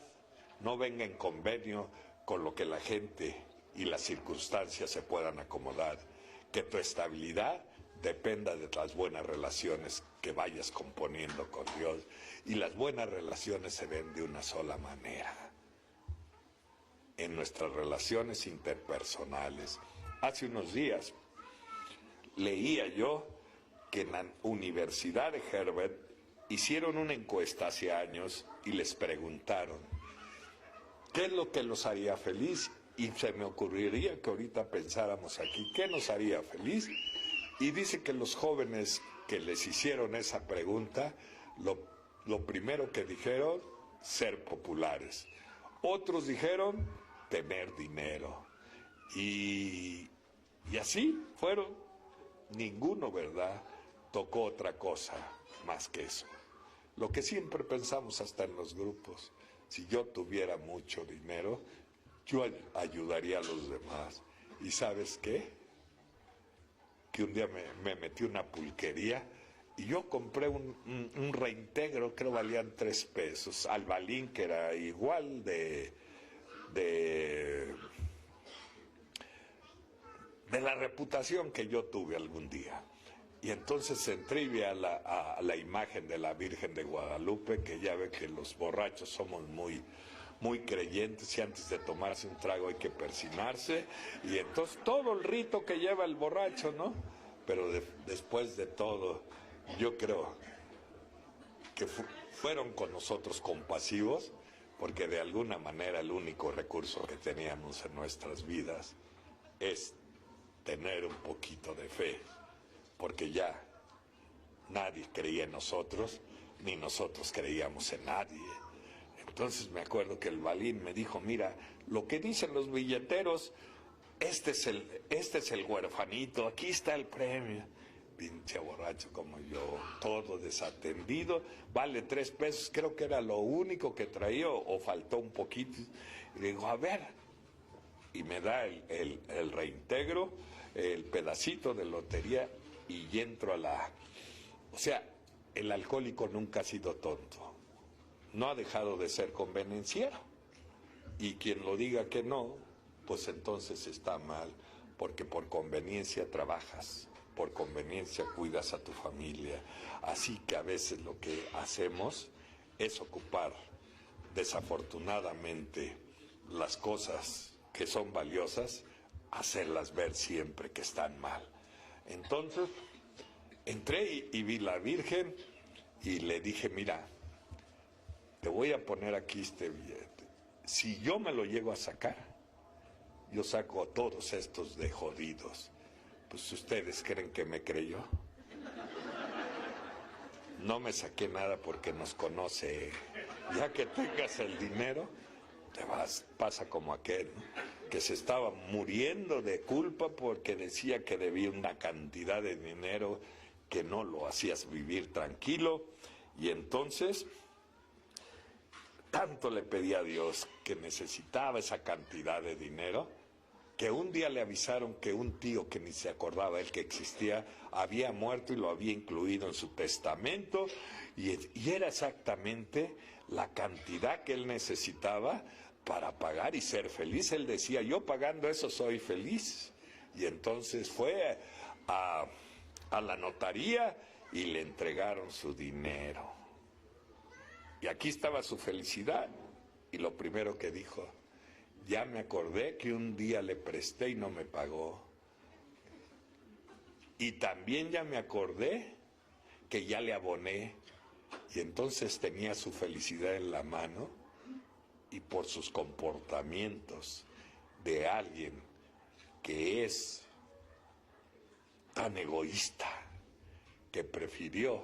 no venga en convenio con lo que la gente y las circunstancias se puedan acomodar, que tu estabilidad dependa de las buenas relaciones que vayas componiendo con Dios, y las buenas relaciones se ven de una sola manera, en nuestras relaciones interpersonales. Hace unos días leía yo que en la Universidad de Harvard hicieron una encuesta hace años y les preguntaron ¿qué es lo que los haría feliz? Y se me ocurriría que ahorita pensáramos aquí, ¿qué nos haría feliz? Y dice que los jóvenes que les hicieron esa pregunta, lo primero que dijeron, ser populares. Otros dijeron, tener dinero. Y así fueron. Ninguno, ¿verdad?, tocó otra cosa más que eso. Lo que siempre pensamos hasta en los grupos, si yo tuviera mucho dinero, yo ayudaría a los demás. ¿Y sabes qué? Que un día me metí una pulquería y yo compré un reintegro, creo valían 3 pesos, Albalín, que era igual de la reputación que yo tuve algún día. Y entonces entré y vi a la imagen de la Virgen de Guadalupe, que ya ve que los borrachos somos muy creyentes, y antes de tomarse un trago hay que persinarse, y entonces todo el rito que lleva el borracho, ¿no? Pero después de todo, yo creo que fueron con nosotros compasivos, porque de alguna manera el único recurso que teníamos en nuestras vidas es tener un poquito de fe, porque ya nadie creía en nosotros, ni nosotros creíamos en nadie. Entonces me acuerdo que el Balín me dijo, mira, lo que dicen los billeteros, este es el huerfanito, aquí está el premio. Pinche borracho como yo, todo desatendido, vale 3 pesos, creo que era lo único que traía, o faltó un poquito. Y le digo, a ver, y me da el reintegro, el pedacito de lotería, y entro a la... O sea, el alcohólico nunca ha sido tonto, no ha dejado de ser convenenciero, y quien lo diga que no, pues entonces está mal, porque por conveniencia trabajas, por conveniencia cuidas a tu familia. Así que a veces lo que hacemos es ocupar, desafortunadamente, las cosas que son valiosas, hacerlas ver siempre que están mal. Entonces, entré y vi la Virgen y le dije, mira, te voy a poner aquí este billete. Si yo me lo llego a sacar, yo saco a todos estos de jodidos. Pues ustedes creen que me creyó. No me saqué nada porque nos conoce. Ya que tengas el dinero, te vas, pasa como aquel, ¿no?, que se estaba muriendo de culpa porque decía que debía una cantidad de dinero que no lo hacías vivir tranquilo. Y entonces, tanto le pedía a Dios que necesitaba esa cantidad de dinero, que un día le avisaron que un tío que ni se acordaba él que existía había muerto y lo había incluido en su testamento, y era exactamente la cantidad que él necesitaba para pagar y ser feliz. Él decía, yo pagando eso soy feliz. Y entonces fue a la notaría y le entregaron su dinero. Y aquí estaba su felicidad. Y lo primero que dijo, ya me acordé que un día le presté y no me pagó. Y también ya me acordé que ya le aboné. Y entonces tenía su felicidad en la mano, y por sus comportamientos de alguien que es tan egoísta, que prefirió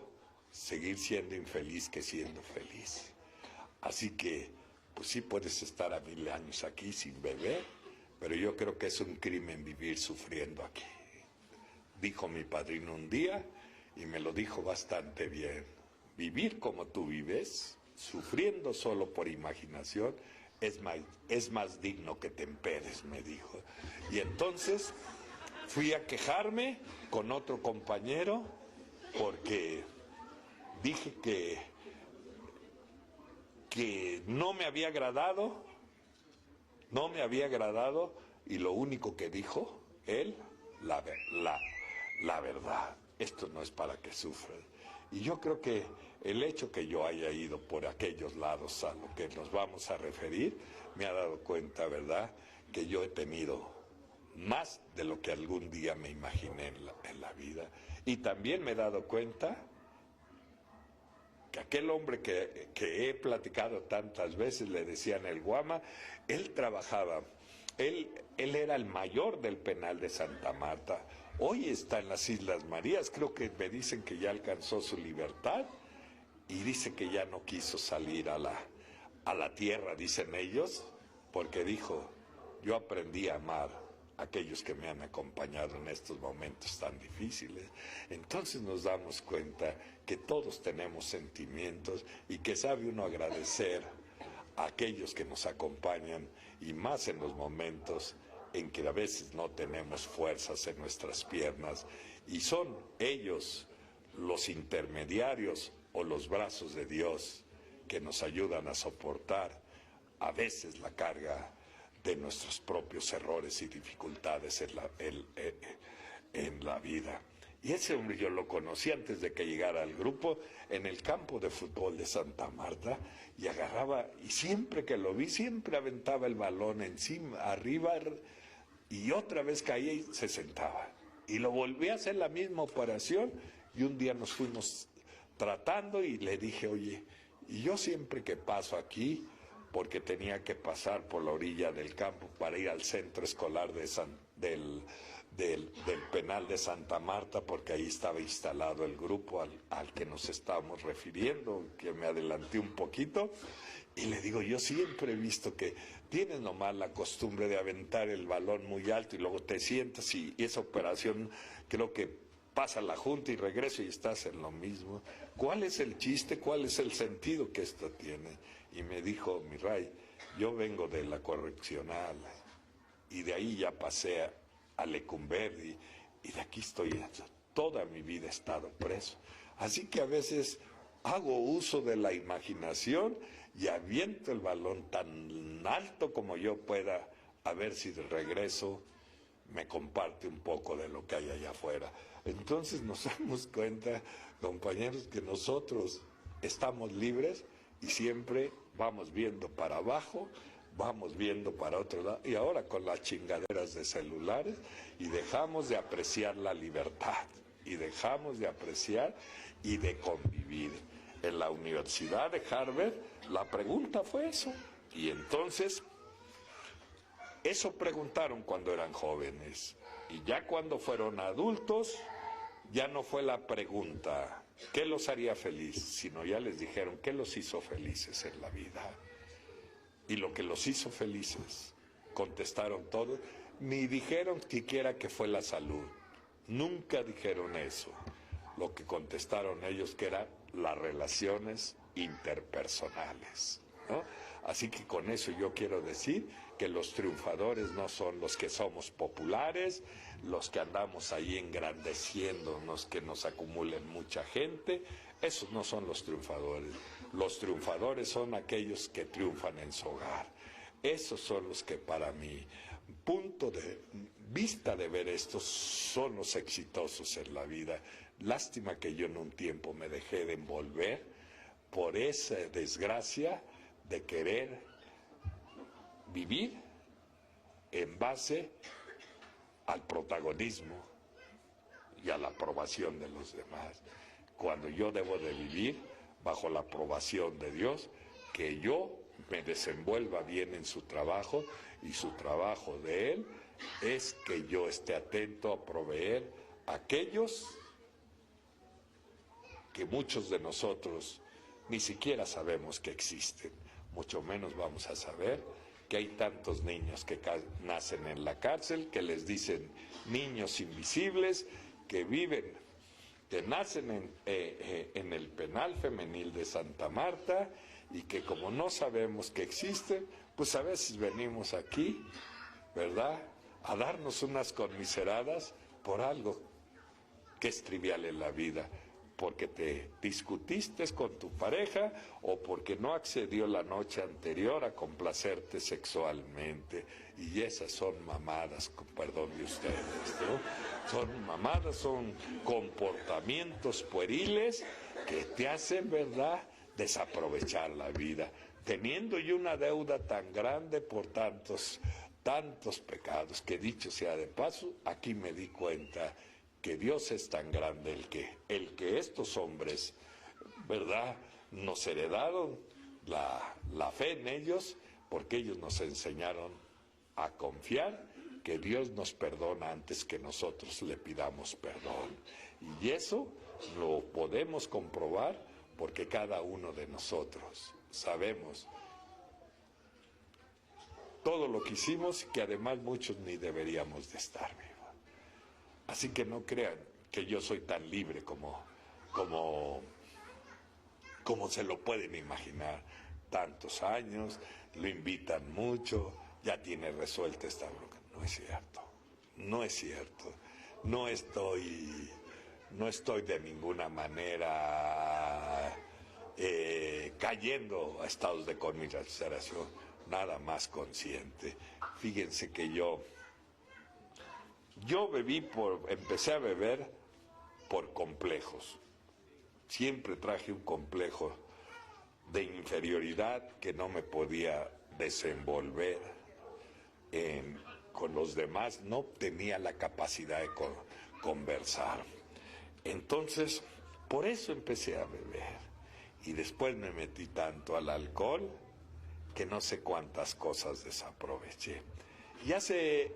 seguir siendo infeliz que siendo feliz. Así que, pues sí puedes estar a 1000 años aquí sin beber, pero yo creo que es un crimen vivir sufriendo aquí. Dijo mi padrino un día, y me lo dijo bastante bien, vivir como tú vives, sufriendo solo por imaginación, es más digno que te empedes, me dijo. Y entonces fui a quejarme con otro compañero porque dije que no me había agradado, y lo único que dijo él, la verdad, esto no es para que sufran. Y yo creo que el hecho que yo haya ido por aquellos lados a lo que nos vamos a referir, me ha dado cuenta, ¿verdad?, que yo he tenido más de lo que algún día me imaginé en la vida. Y también me he dado cuenta que aquel hombre que he platicado tantas veces, le decían el Guama, él trabajaba, él era el mayor del penal de Santa Marta. Hoy está en las Islas Marías, creo que me dicen que ya alcanzó su libertad, y dice que ya no quiso salir a la tierra, dicen ellos, porque dijo, yo aprendí a amar a aquellos que me han acompañado en estos momentos tan difíciles. Entonces nos damos cuenta que todos tenemos sentimientos y que sabe uno agradecer a aquellos que nos acompañan, y más en los momentos en que a veces no tenemos fuerzas en nuestras piernas, y son ellos los intermediarios o los brazos de Dios que nos ayudan a soportar a veces la carga de nuestros propios errores y dificultades en la vida. Y ese hombre yo lo conocí antes de que llegara al grupo en el campo de fútbol de Santa Marta, y agarraba, y siempre que lo vi, siempre aventaba el balón encima, arriba, y otra vez caía y se sentaba. Y lo volví a hacer la misma operación, y un día nos fuimos tratando y le dije, oye, y yo siempre que paso aquí, porque tenía que pasar por la orilla del campo para ir al centro escolar del penal de Santa Marta, porque ahí estaba instalado el grupo al que nos estábamos refiriendo, que me adelanté un poquito, y le digo, yo siempre he visto que tienes nomás la costumbre de aventar el balón muy alto y luego te sientas, y esa operación creo que pasa la junta y regreso y estás en lo mismo. ¿Cuál es el chiste? ¿Cuál es el sentido que esto tiene? Y me dijo, mi Ray, yo vengo de la correccional y de ahí ya pasé a Lecumberri, y de aquí estoy, toda mi vida he estado preso. Así que a veces hago uso de la imaginación y aviento el balón tan alto como yo pueda, a ver si de regreso me comparte un poco de lo que hay allá afuera. Entonces nos damos cuenta, compañeros, que nosotros estamos libres y siempre vamos viendo para abajo, vamos viendo para otro lado, y ahora con las chingaderas de celulares, y dejamos de apreciar la libertad. y dejamos de apreciar y de convivir. En la Universidad de Harvard la pregunta fue eso. Y entonces, eso preguntaron cuando eran jóvenes. Y ya cuando fueron adultos, ya no fue la pregunta, ¿qué los haría feliz? Sino ya les dijeron, ¿qué los hizo felices en la vida? Y lo que los hizo felices, contestaron todos, ni dijeron siquiera que fue la salud. Nunca dijeron eso. Lo que contestaron ellos que eran las relaciones interpersonales, ¿no? Así que con eso yo quiero decir que los triunfadores no son los que somos populares, los que andamos ahí engrandeciéndonos, que nos acumulen mucha gente. Esos no son los triunfadores. Los triunfadores son aquellos que triunfan en su hogar. Esos son los que para mi punto de vista de ver esto son los exitosos en la vida. Lástima que yo en un tiempo me dejé de envolver por esa desgracia de querer vivir en base al protagonismo y a la aprobación de los demás, cuando yo debo de vivir bajo la aprobación de Dios, que yo me desenvuelva bien en su trabajo, y su trabajo de Él es que yo esté atento a proveer a aquellos que muchos de nosotros ni siquiera sabemos que existen, mucho menos vamos a saber que hay tantos niños que nacen en la cárcel, que les dicen niños invisibles, que viven, que nacen en el penal femenil de Santa Marta, y que como no sabemos que existen, pues a veces venimos aquí, ¿verdad?, a darnos unas conmiseradas por algo que es trivial en la vida, porque te discutiste con tu pareja o porque no accedió la noche anterior a complacerte sexualmente. Y esas son mamadas, con perdón de ustedes, ¿no? Son mamadas, son comportamientos pueriles que te hacen, ¿verdad?, desaprovechar la vida. Teniendo yo una deuda tan grande por tantos pecados, que dicho sea de paso, aquí me di cuenta que Dios es tan grande el que estos hombres, ¿verdad?, nos heredaron la fe en ellos, porque ellos nos enseñaron a confiar que Dios nos perdona antes que nosotros le pidamos perdón. Y eso lo podemos comprobar porque cada uno de nosotros sabemos todo lo que hicimos, que además muchos ni deberíamos de estar vivos. Así que no crean que yo soy tan libre como se lo pueden imaginar. Tantos años, lo invitan mucho, ya tiene resuelta esta bronca. No es cierto, no es cierto. No estoy de ninguna manera cayendo a estados de conmiseración, nada más consciente. Fíjense que yo empecé a beber por complejos. Siempre traje un complejo de inferioridad, que no me podía desenvolver con los demás, no tenía la capacidad de conversar. Entonces, por eso empecé a beber. Y después me metí tanto al alcohol que no sé cuántas cosas desaproveché. Y hace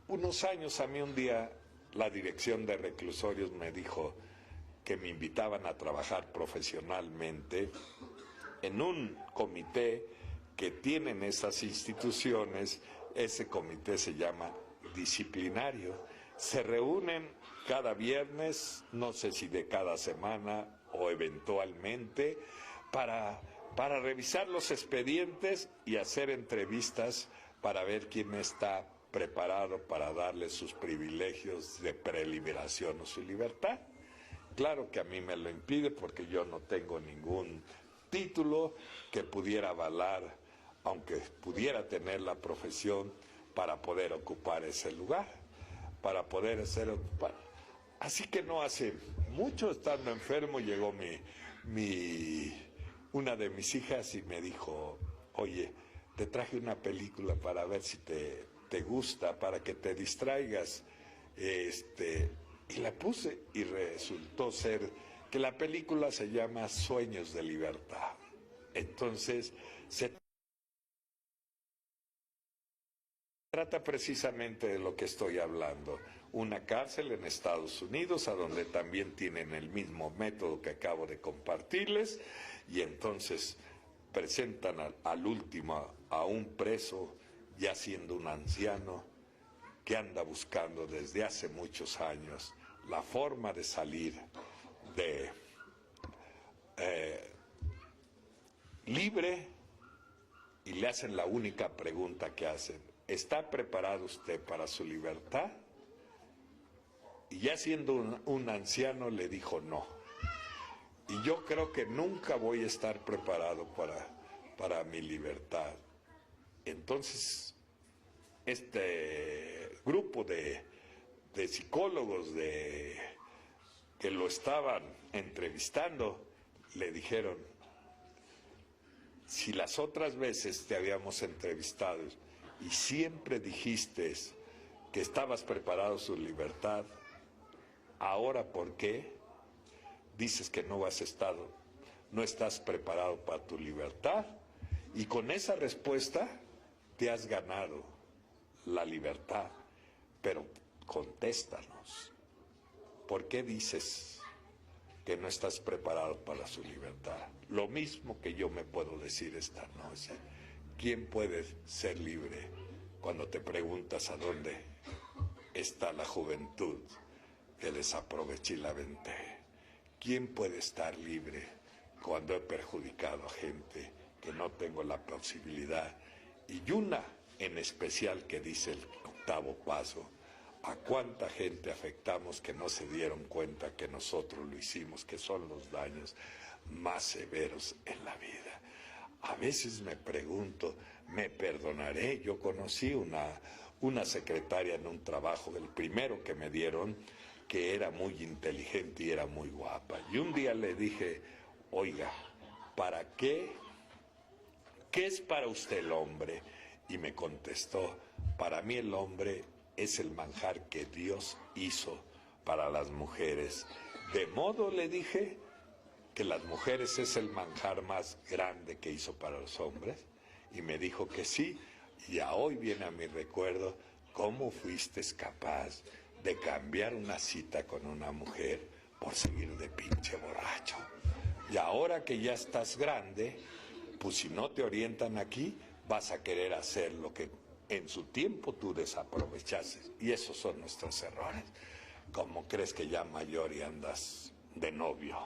unos años, a mí un día la dirección de reclusorios me dijo que me invitaban a trabajar profesionalmente en un comité que tienen esas instituciones. Ese comité se llama disciplinario. Se reúnen cada viernes, no sé si de cada semana o eventualmente, para revisar los expedientes y hacer entrevistas para ver quién está preparado para darle sus privilegios de preliberación o su libertad. Claro que a mí me lo impide porque yo no tengo ningún título que pudiera avalar, aunque pudiera tener la profesión para poder ocupar ese lugar, para poder ser ocupado. Así que no hace mucho, estando enfermo, llegó una de mis hijas y me dijo: oye, te traje una película para ver si te gusta, para que te distraigas. Y la puse y resultó ser que la película se llama Sueños de Libertad. Entonces, se trata precisamente de lo que estoy hablando. Una cárcel en Estados Unidos, a donde también tienen el mismo método que acabo de compartirles, y entonces presentan al último a un preso, ya siendo un anciano, que anda buscando desde hace muchos años la forma de salir de libre, y le hacen la única pregunta que hacen: ¿está preparado usted para su libertad? Y ya siendo un anciano le dijo no. Y yo creo que nunca voy a estar preparado para mi libertad. Entonces, este grupo de psicólogos que lo estaban entrevistando le dijeron: si las otras veces te habíamos entrevistado y siempre dijiste que estabas preparado para su libertad, ahora ¿por qué dices que no estás preparado para tu libertad? Y con esa respuesta te has ganado la libertad. Pero contéstanos, ¿por qué dices que no estás preparado para su libertad? Lo mismo que yo me puedo decir esta noche. ¿Quién puede ser libre cuando te preguntas a dónde está la juventud que desaproveché y la venté? ¿Quién puede estar libre cuando he perjudicado a gente que no tengo la posibilidad? Y una en especial que dice el octavo paso: ¿a cuánta gente afectamos que no se dieron cuenta que nosotros lo hicimos, que son los daños más severos en la vida? A veces me pregunto, ¿me perdonaré? Yo conocí una secretaria en un trabajo, el primero que me dieron, que era muy inteligente y era muy guapa. Y un día le dije: oiga, ¿para qué? ¿Qué es para usted el hombre? Y me contestó: para mí el hombre es el manjar que Dios hizo para las mujeres. De modo, le dije, que las mujeres es el manjar más grande que hizo para los hombres. Y me dijo que sí. Y a hoy viene a mi recuerdo cómo fuiste capaz de cambiar una cita con una mujer por seguir de pinche borracho. Y ahora que ya estás grande, pues si no te orientan aquí, vas a querer hacer lo que en su tiempo tú desaprovechaste. Y esos son nuestros errores. ¿Cómo crees que ya mayor y andas de novio?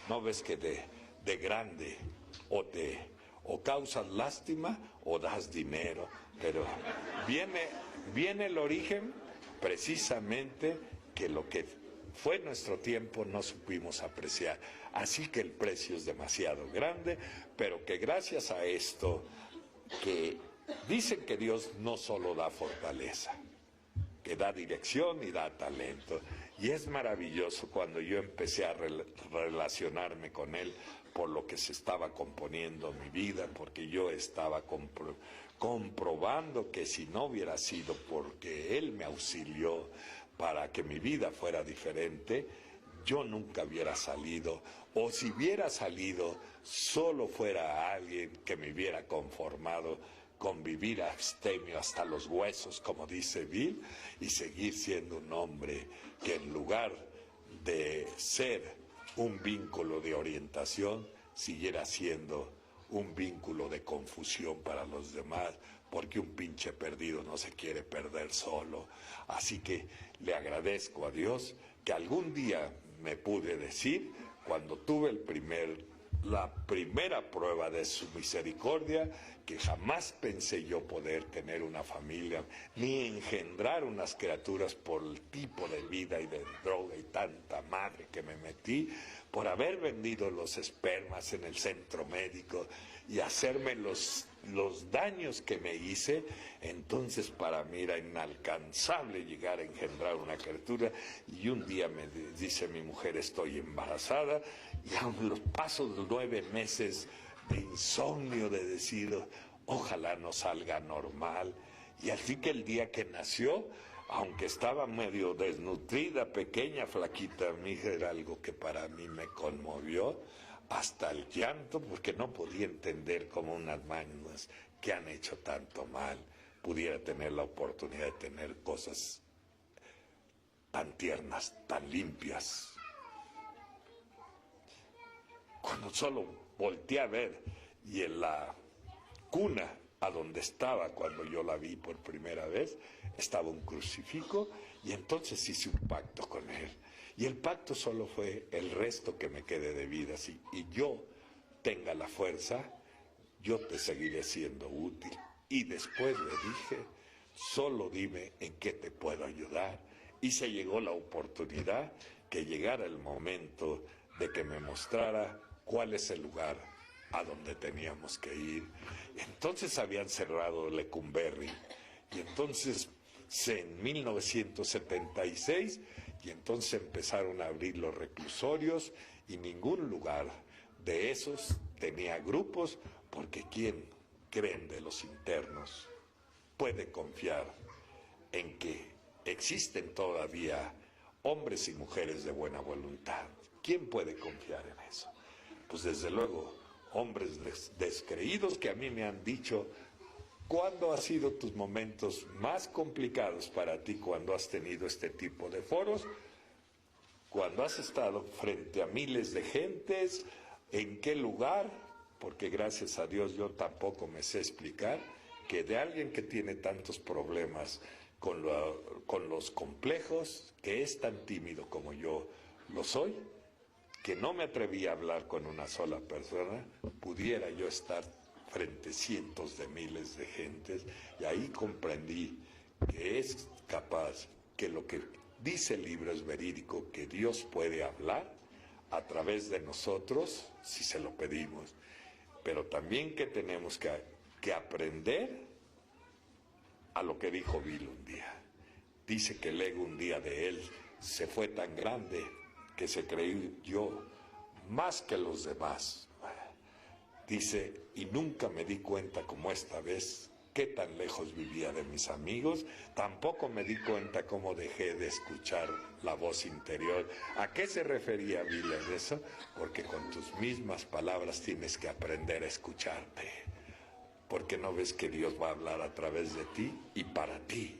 ¿No ves que de grande o causas lástima o das dinero? Pero viene el origen precisamente que lo que fue nuestro tiempo no supimos apreciar. Así que el precio es demasiado grande, pero que gracias a esto, que dicen que Dios no solo da fortaleza, que da dirección y da talento. Y es maravilloso cuando yo empecé a relacionarme con Él por lo que se estaba componiendo mi vida, porque yo estaba comprobando que si no hubiera sido porque Él me auxilió para que mi vida fuera diferente, yo nunca hubiera salido, o si hubiera salido, solo fuera alguien que me hubiera conformado con vivir abstemio hasta los huesos, como dice Bill, y seguir siendo un hombre que en lugar de ser un vínculo de orientación, siguiera siendo un vínculo de confusión para los demás, porque un pinche perdido no se quiere perder solo. Así que le agradezco a Dios que algún día me pude decir, cuando tuve la primera prueba de su misericordia, que jamás pensé yo poder tener una familia ni engendrar unas criaturas por el tipo de vida y de droga y tanta madre que me metí, por haber vendido los espermas en el centro médico y hacerme los daños que me hice. Entonces para mí era inalcanzable llegar a engendrar una criatura, y un día me dice mi mujer: estoy embarazada, y a los pasos de 9 meses de insomnio, de decir ojalá no salga normal. Y así que el día que nació, aunque estaba medio desnutrida, pequeña, flaquita, mi hija, era algo que para mí me conmovió hasta el llanto, porque no podía entender cómo unas manos que han hecho tanto mal pudiera tener la oportunidad de tener cosas tan tiernas, tan limpias. Cuando solo volteé a ver y en la cuna a donde estaba cuando yo la vi por primera vez, estaba un crucifijo, y entonces hice un pacto con él. Y el pacto solo fue: el resto que me quede de vida, y yo tenga la fuerza, yo te seguiré siendo útil. Y después le dije: solo dime en qué te puedo ayudar. Y se llegó la oportunidad, que llegara el momento de que me mostrara cuál es el lugar a donde teníamos que ir. Entonces habían cerrado Lecumberri, y entonces en 1976, y entonces empezaron a abrir los reclusorios, y ningún lugar de esos tenía grupos, porque ¿quién creen de los internos puede confiar en que existen todavía hombres y mujeres de buena voluntad? ¿Quién puede confiar en eso? Pues desde luego, hombres descreídos que a mí me han dicho: ¿cuándo han sido tus momentos más complicados para ti cuando has tenido este tipo de foros? Cuando has estado frente a miles de gentes, ¿en qué lugar? Porque gracias a Dios yo tampoco me sé explicar que de alguien que tiene tantos problemas con los complejos, que es tan tímido como yo lo soy, que no me atreví a hablar con una sola persona, pudiera yo estar frente a cientos de miles de gentes, y ahí comprendí que es capaz, que lo que dice el libro es verídico, que Dios puede hablar a través de nosotros si se lo pedimos, pero también que tenemos que aprender a lo que dijo Bill un día. Dice que el ego un día de él se fue tan grande que se creyó más que los demás. Dice: y nunca me di cuenta como esta vez qué tan lejos vivía de mis amigos, tampoco me di cuenta cómo dejé de escuchar la voz interior. ¿A qué se refería Bill en eso? Porque con tus mismas palabras tienes que aprender a escucharte, porque no ves que Dios va a hablar a través de ti y para ti.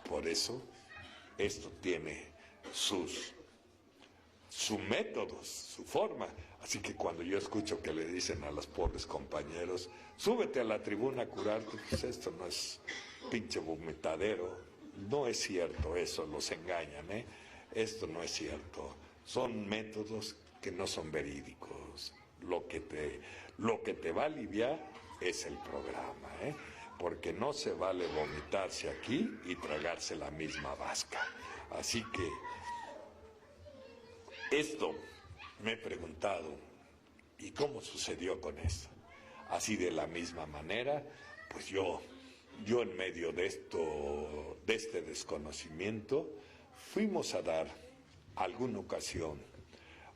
Por eso esto tiene sus métodos, su forma. Así que cuando yo escucho que le dicen a los pobres compañeros: súbete a la tribuna a curarte, pues esto no es pinche vomitadero, no es cierto eso, los engañan, ¿eh? Esto no es cierto, son métodos que no son verídicos. Lo que te va a aliviar es el programa, ¿eh? Porque no se vale vomitarse aquí y tragarse la misma vasca. Así que esto me he preguntado: ¿y cómo sucedió con esto? Así de la misma manera, pues yo en medio de este desconocimiento, fuimos a dar alguna ocasión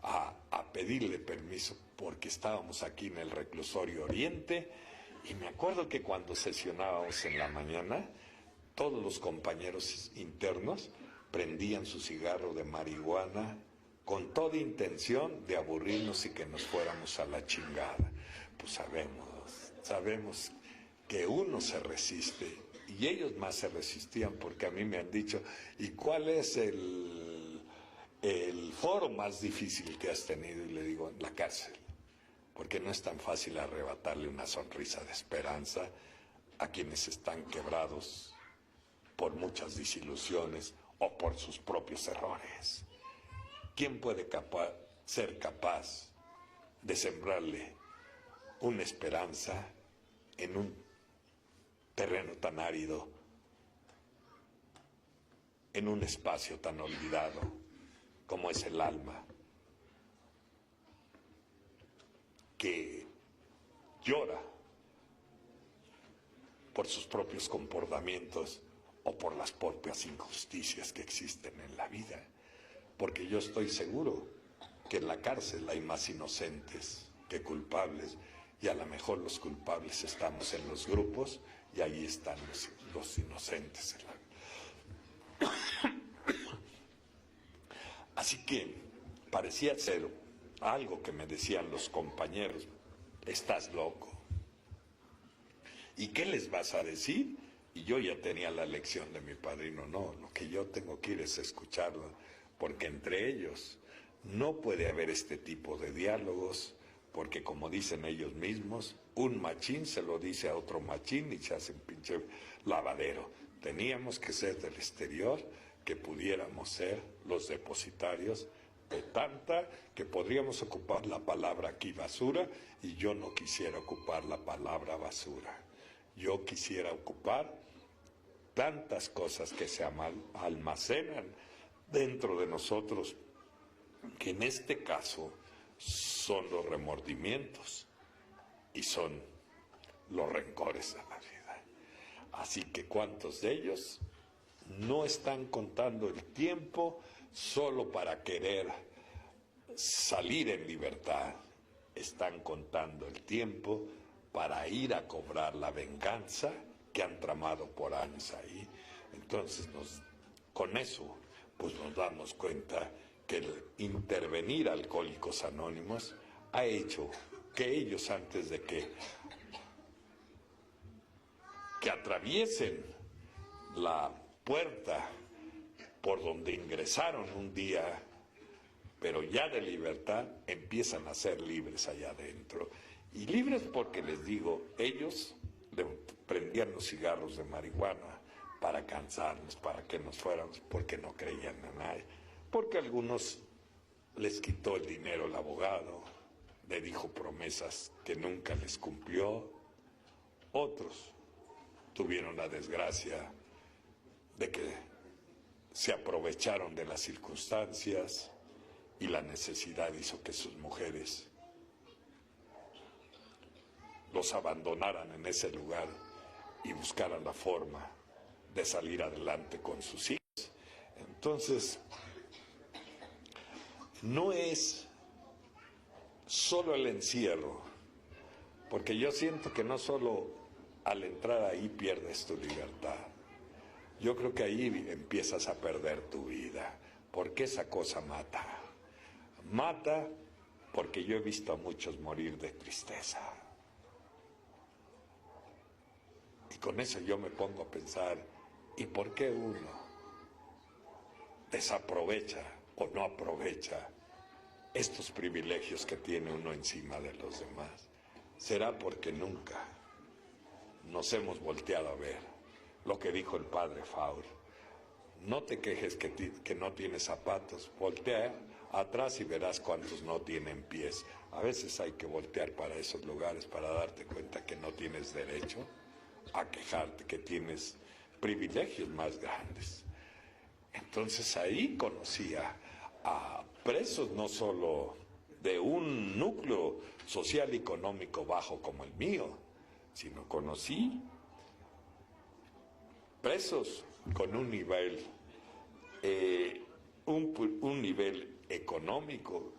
a pedirle permiso, porque estábamos aquí en el reclusorio Oriente, y me acuerdo que cuando sesionábamos en la mañana, todos los compañeros internos prendían su cigarro de marihuana con toda intención de aburrirnos y que nos fuéramos a la chingada. Pues sabemos que uno se resiste, y ellos más se resistían, porque a mí me han dicho: ¿y cuál es el foro más difícil que has tenido? Y le digo: en la cárcel, porque no es tan fácil arrebatarle una sonrisa de esperanza a quienes están quebrados por muchas desilusiones o por sus propios errores. ¿Quién puede ser capaz de sembrarle una esperanza en un terreno tan árido, en un espacio tan olvidado como es el alma, que llora por sus propios comportamientos o por las propias injusticias que existen en la vida? Porque yo estoy seguro que en la cárcel hay más inocentes que culpables, y a lo mejor los culpables estamos en los grupos y ahí están los inocentes. Así que parecía ser algo que me decían los compañeros: estás loco. ¿Y qué les vas a decir? Y yo ya tenía la lección de mi padrino: no, lo que yo tengo que ir es escucharlo, porque entre ellos no puede haber este tipo de diálogos, porque como dicen ellos mismos, un machín se lo dice a otro machín y se hace un pinche lavadero. Teníamos que ser del exterior, que pudiéramos ser los depositarios de tanta, que podríamos ocupar la palabra aquí basura, y yo no quisiera ocupar la palabra basura. Yo quisiera ocupar tantas cosas que se almacenan dentro de nosotros, que en este caso son los remordimientos y son los rencores a la vida. Así que ¿cuántos de ellos no están contando el tiempo solo para querer salir en libertad? Están contando el tiempo para ir a cobrar la venganza que han tramado por años ahí. Entonces con eso pues nos damos cuenta que el intervenir a Alcohólicos Anónimos ha hecho que ellos, antes de que atraviesen la puerta por donde ingresaron un día, pero ya de libertad, empiezan a ser libres allá adentro. Y libres porque, les digo, ellos prendían los cigarros de marihuana para cansarnos, para que nos fuéramos, porque no creían en nadie. Porque a algunos les quitó el dinero el abogado, le dijo promesas que nunca les cumplió. Otros tuvieron la desgracia de que se aprovecharon de las circunstancias y la necesidad hizo que sus mujeres los abandonaran en ese lugar y buscaran la forma de salir adelante con sus hijos. Entonces, no es solo el encierro, porque yo siento que no solo al entrar ahí pierdes tu libertad. Yo creo que ahí empiezas a perder tu vida, porque esa cosa mata. Mata porque yo he visto a muchos morir de tristeza. Y con eso yo me pongo a pensar, ¿y por qué uno desaprovecha o no aprovecha estos privilegios que tiene uno encima de los demás? Será porque nunca nos hemos volteado a ver lo que dijo el padre Faur: no te quejes que no tienes zapatos, voltea atrás y verás cuántos no tienen pies. A veces hay que voltear para esos lugares para darte cuenta que no tienes derecho a quejarte, que tienes privilegios más grandes. Entonces ahí conocía a presos no solo de un núcleo social y económico bajo como el mío, sino conocí presos con un nivel un nivel económico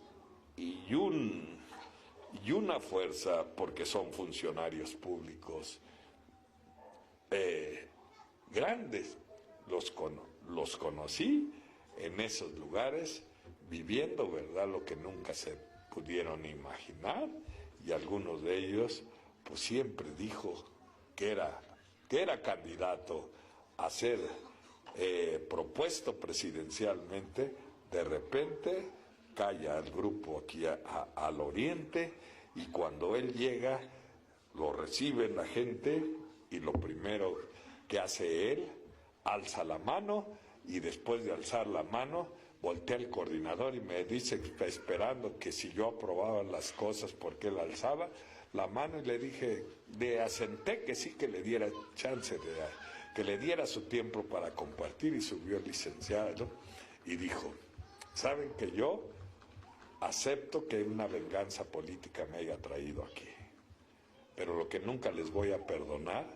y una fuerza, porque son funcionarios públicos grandes. Los conocí en esos lugares, viviendo, ¿verdad?, lo que nunca se pudieron imaginar, y algunos de ellos pues siempre dijo que era candidato a ser propuesto presidencialmente. De repente cae al grupo aquí al oriente, y cuando él llega lo recibe la gente, y lo primero que hace él, alza la mano, y después de alzar la mano voltea el coordinador y me dice, esperando que si yo aprobaba las cosas porque él alzaba la mano, y le dije, le asenté que sí, que le diera chance, que le diera su tiempo para compartir, y subió el licenciado y dijo: saben que yo acepto que una venganza política me haya traído aquí, pero lo que nunca les voy a perdonar,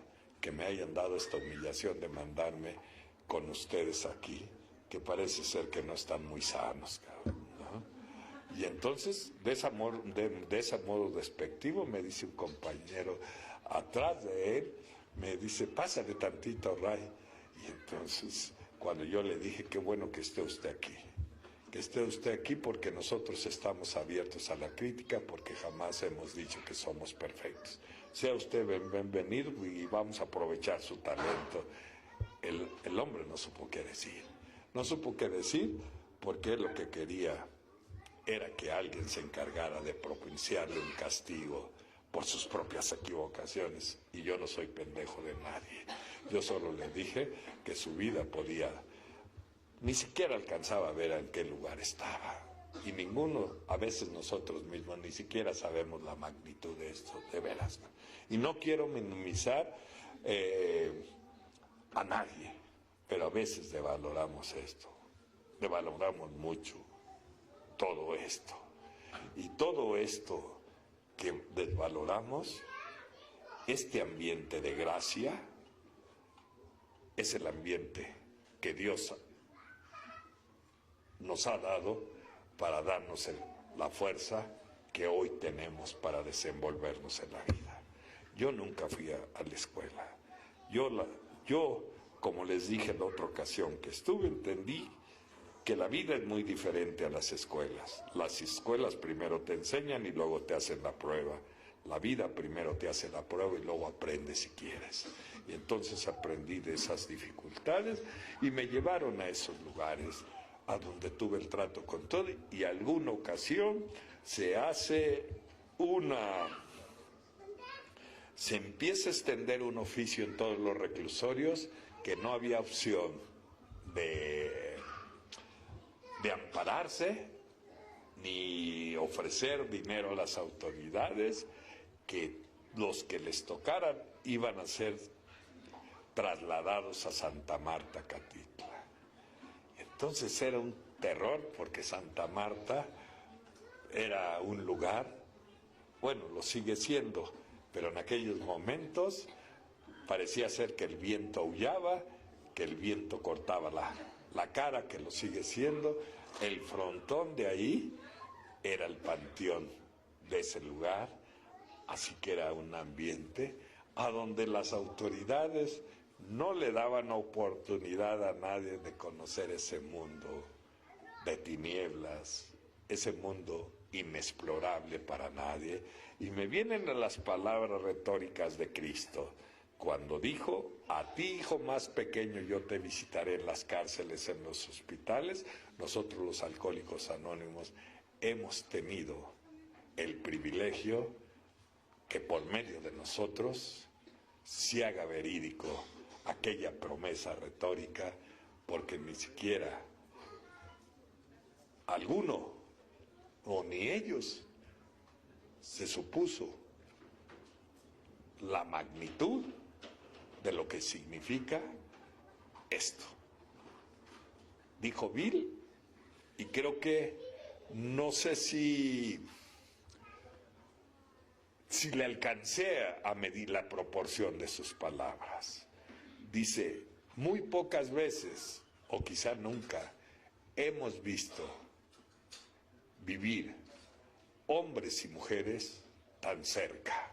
que me hayan dado esta humillación de mandarme con ustedes aquí, que parece ser que no están muy sanos, cabrón, ¿no? Y entonces, de ese modo despectivo, me dice un compañero atrás de él, me dice, pásale tantito, Ray. Y entonces, cuando yo le dije, qué bueno que esté usted aquí, que esté usted aquí porque nosotros estamos abiertos a la crítica, porque jamás hemos dicho que somos perfectos. Sea usted bienvenido y vamos a aprovechar su talento. El hombre no supo qué decir. No supo qué decir porque lo que quería era que alguien se encargara de propiciarle un castigo por sus propias equivocaciones. Y yo no soy pendejo de nadie. Yo solo le dije que su vida podía... Ni siquiera alcanzaba a ver en qué lugar estaba. Y ninguno, a veces nosotros mismos, ni siquiera sabemos la magnitud de esto, de veras. Y no quiero minimizar a nadie, pero a veces devaloramos esto. Devaloramos mucho todo esto. Y todo esto que desvaloramos, este ambiente de gracia, es el ambiente que Dios nos ha dado para darnos la fuerza que hoy tenemos para desenvolvernos en la vida. Yo nunca fui a la escuela. Yo, como les dije en otra ocasión que estuve, entendí que la vida es muy diferente a las escuelas. Las escuelas primero te enseñan y luego te hacen la prueba. La vida primero te hace la prueba y luego aprendes si quieres. Y entonces aprendí de esas dificultades y me llevaron a esos lugares a donde tuve el trato con todo, y alguna ocasión se empieza a extender un oficio en todos los reclusorios que no había opción de ampararse ni ofrecer dinero a las autoridades, que los que les tocaran iban a ser trasladados a Santa Marta, Catitla. Entonces era un terror porque Santa Marta era un lugar, bueno, lo sigue siendo, pero en aquellos momentos parecía ser que el viento aullaba, que el viento cortaba la cara, que lo sigue siendo. El frontón de ahí era el panteón de ese lugar, así que era un ambiente a donde las autoridades no le daban oportunidad a nadie de conocer ese mundo de tinieblas, ese mundo inexplorable para nadie. Y me vienen a las palabras retóricas de Cristo, cuando dijo: a ti, hijo más pequeño, yo te visitaré en las cárceles, en los hospitales. Nosotros, los Alcohólicos Anónimos, hemos tenido el privilegio que por medio de nosotros se haga verídico aquella promesa retórica, porque ni siquiera alguno, o ni ellos, se supuso la magnitud de lo que significa esto. Dijo Bill, y creo que, no sé si le alcancé a medir la proporción de sus palabras. Dice: muy pocas veces, o quizá nunca, hemos visto vivir hombres y mujeres tan cerca.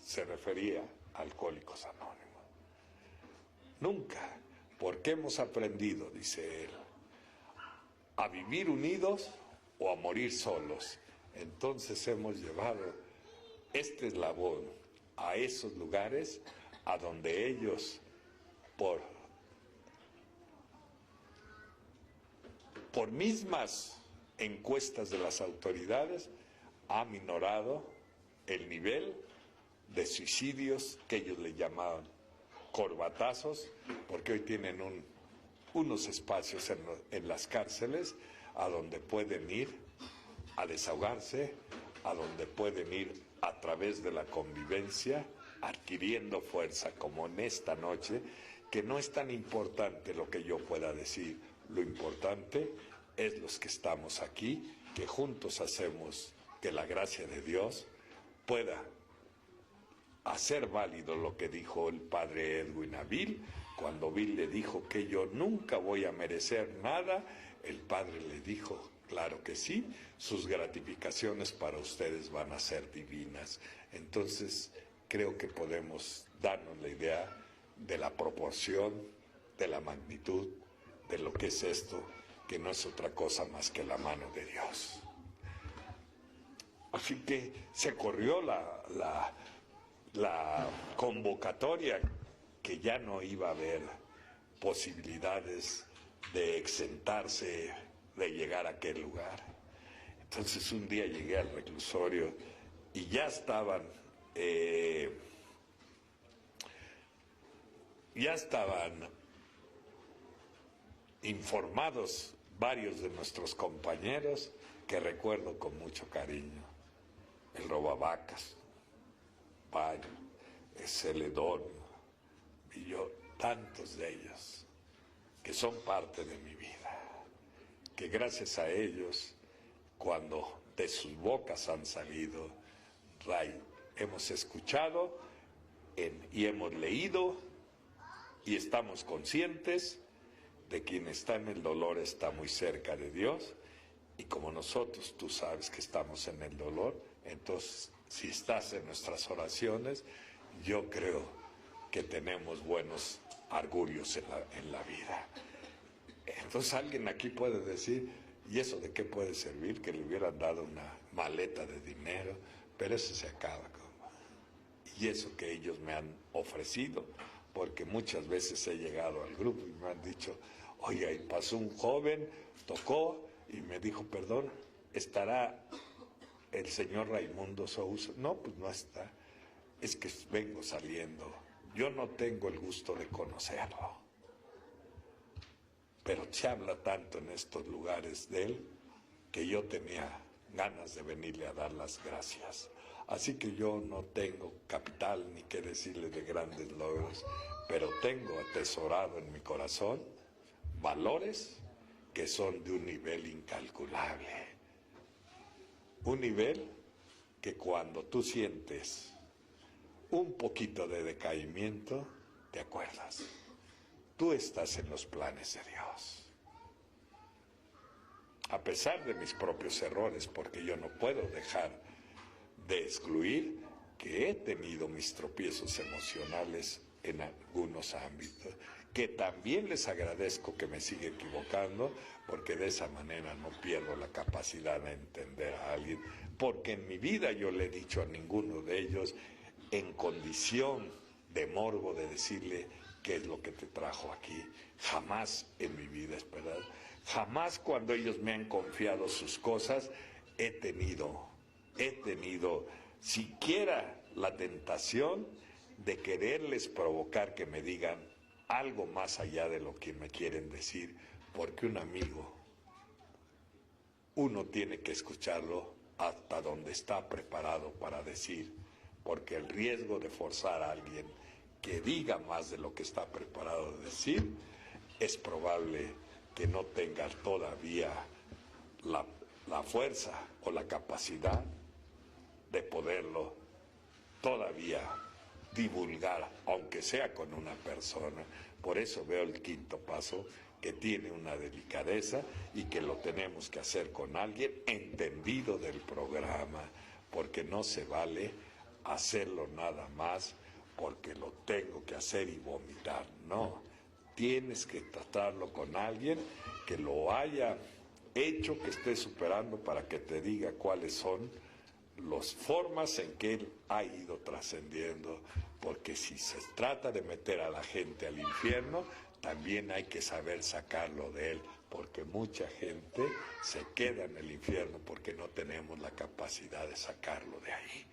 Se refería a Alcohólicos Anónimos. Nunca, porque hemos aprendido, dice él, a vivir unidos o a morir solos. Entonces hemos llevado este eslabón a esos lugares a donde ellos, por mismas encuestas de las autoridades, ha minorado el nivel de suicidios que ellos le llamaban corbatazos, porque hoy tienen unos espacios en las cárceles a donde pueden ir a desahogarse, a donde pueden ir a través de la convivencia, adquiriendo fuerza, como en esta noche, que no es tan importante lo que yo pueda decir, lo importante es los que estamos aquí, que juntos hacemos que la gracia de Dios pueda hacer válido lo que dijo el padre Edwin a Bill. Cuando Bill le dijo que yo nunca voy a merecer nada, el padre le dijo: claro que sí, sus gratificaciones para ustedes van a ser divinas. Entonces creo que podemos darnos la idea de la proporción, de la magnitud, de lo que es esto, que no es otra cosa más que la mano de Dios. Así que se corrió la convocatoria, que ya no iba a haber posibilidades de exentarse de llegar a aquel lugar. Entonces un día llegué al reclusorio y ya estaban informados varios de nuestros compañeros, que recuerdo con mucho cariño: el Robavacas, Payo, el Celedón, y yo, tantos de ellos, que son parte de mi vida, que gracias a ellos, cuando de sus bocas han salido, Ray, hemos escuchado y hemos leído y estamos conscientes de quien está en el dolor está muy cerca de Dios, y como nosotros, tú sabes que estamos en el dolor, entonces si estás en nuestras oraciones, yo creo que tenemos buenos argurios en la vida. Entonces alguien aquí puede decir, ¿y eso de qué puede servir? Que le hubieran dado una maleta de dinero, pero eso se acaba. Y eso que ellos me han ofrecido, porque muchas veces he llegado al grupo y me han dicho, oiga, y pasó un joven, tocó y me dijo, perdón, ¿estará el señor Raimundo Sousa? No, pues no está, es que vengo saliendo, yo no tengo el gusto de conocerlo, pero se habla tanto en estos lugares de él que yo tenía ganas de venirle a dar las gracias. Así que yo no tengo capital ni qué decirle de grandes logros, pero tengo atesorado en mi corazón valores que son de un nivel incalculable. Un nivel que cuando tú sientes un poquito de decaimiento, te acuerdas, tú estás en los planes de Dios. A pesar de mis propios errores, porque yo no puedo dejar de excluir que he tenido mis tropiezos emocionales en algunos ámbitos, que también les agradezco que me siga equivocando, porque de esa manera no pierdo la capacidad de entender a alguien, porque en mi vida yo le he dicho a ninguno de ellos, en condición de morbo, de decirle qué es lo que te trajo aquí. Jamás en mi vida, es verdad, jamás cuando ellos me han confiado sus cosas, he tenido siquiera la tentación de quererles provocar que me digan algo más allá de lo que me quieren decir, porque un amigo, uno tiene que escucharlo hasta donde está preparado para decir, porque el riesgo de forzar a alguien que diga más de lo que está preparado de decir, es probable que no tenga todavía la fuerza o la capacidad de poderlo todavía divulgar, aunque sea con una persona. Por eso veo el quinto paso, que tiene una delicadeza y que lo tenemos que hacer con alguien entendido del programa, porque no se vale hacerlo nada más porque lo tengo que hacer y vomitar. No, tienes que tratarlo con alguien que lo haya hecho, que esté superando, para que te diga cuáles son las formas en que él ha ido trascendiendo, porque si se trata de meter a la gente al infierno, también hay que saber sacarlo de él, porque mucha gente se queda en el infierno porque no tenemos la capacidad de sacarlo de ahí.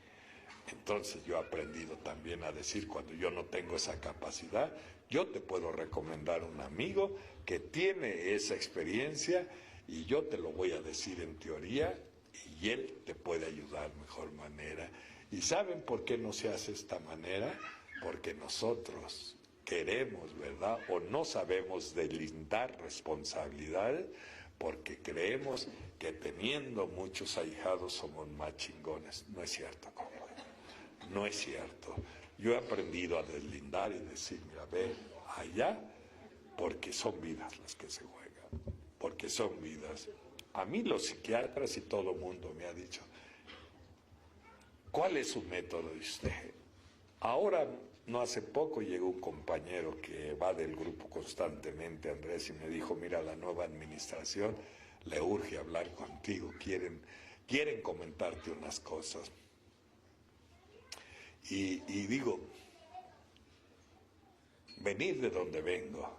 Entonces yo he aprendido también a decir, cuando yo no tengo esa capacidad, yo te puedo recomendar un amigo que tiene esa experiencia y yo te lo voy a decir en teoría y él te puede ayudar de mejor manera. ¿Y saben por qué no se hace esta manera? Porque nosotros queremos, ¿verdad? O no sabemos deslindar responsabilidades, porque creemos que teniendo muchos ahijados somos más chingones. No es cierto, compadre. No es cierto. Yo he aprendido a deslindar y decir, mira, ve allá, porque son vidas las que se juegan, porque son vidas. A mí los psiquiatras y todo el mundo me ha dicho, ¿cuál es su método de usted? Ahora No hace poco llegó un compañero que va del grupo constantemente, Andrés, y me dijo, mira, la nueva administración le urge hablar contigo, quieren comentarte unas cosas. Y digo, venir de donde vengo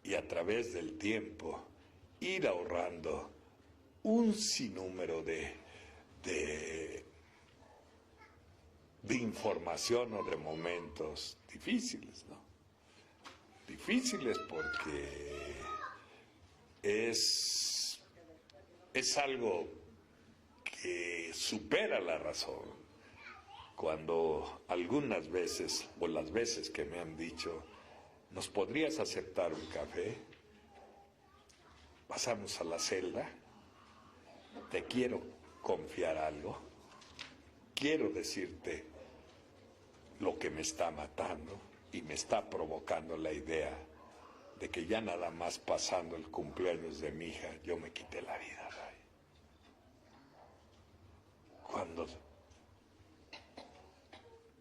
y a través del tiempo ir ahorrando un sinnúmero de información o de momentos difíciles, ¿no? Difíciles porque es algo que supera la razón. Cuando algunas veces, o las veces que me han dicho, ¿nos podrías aceptar un café? Pasamos a la celda, te quiero confiar algo, quiero decirte lo que me está matando y me está provocando la idea de que ya nada más pasando el cumpleaños de mi hija, yo me quité la vida, Ray.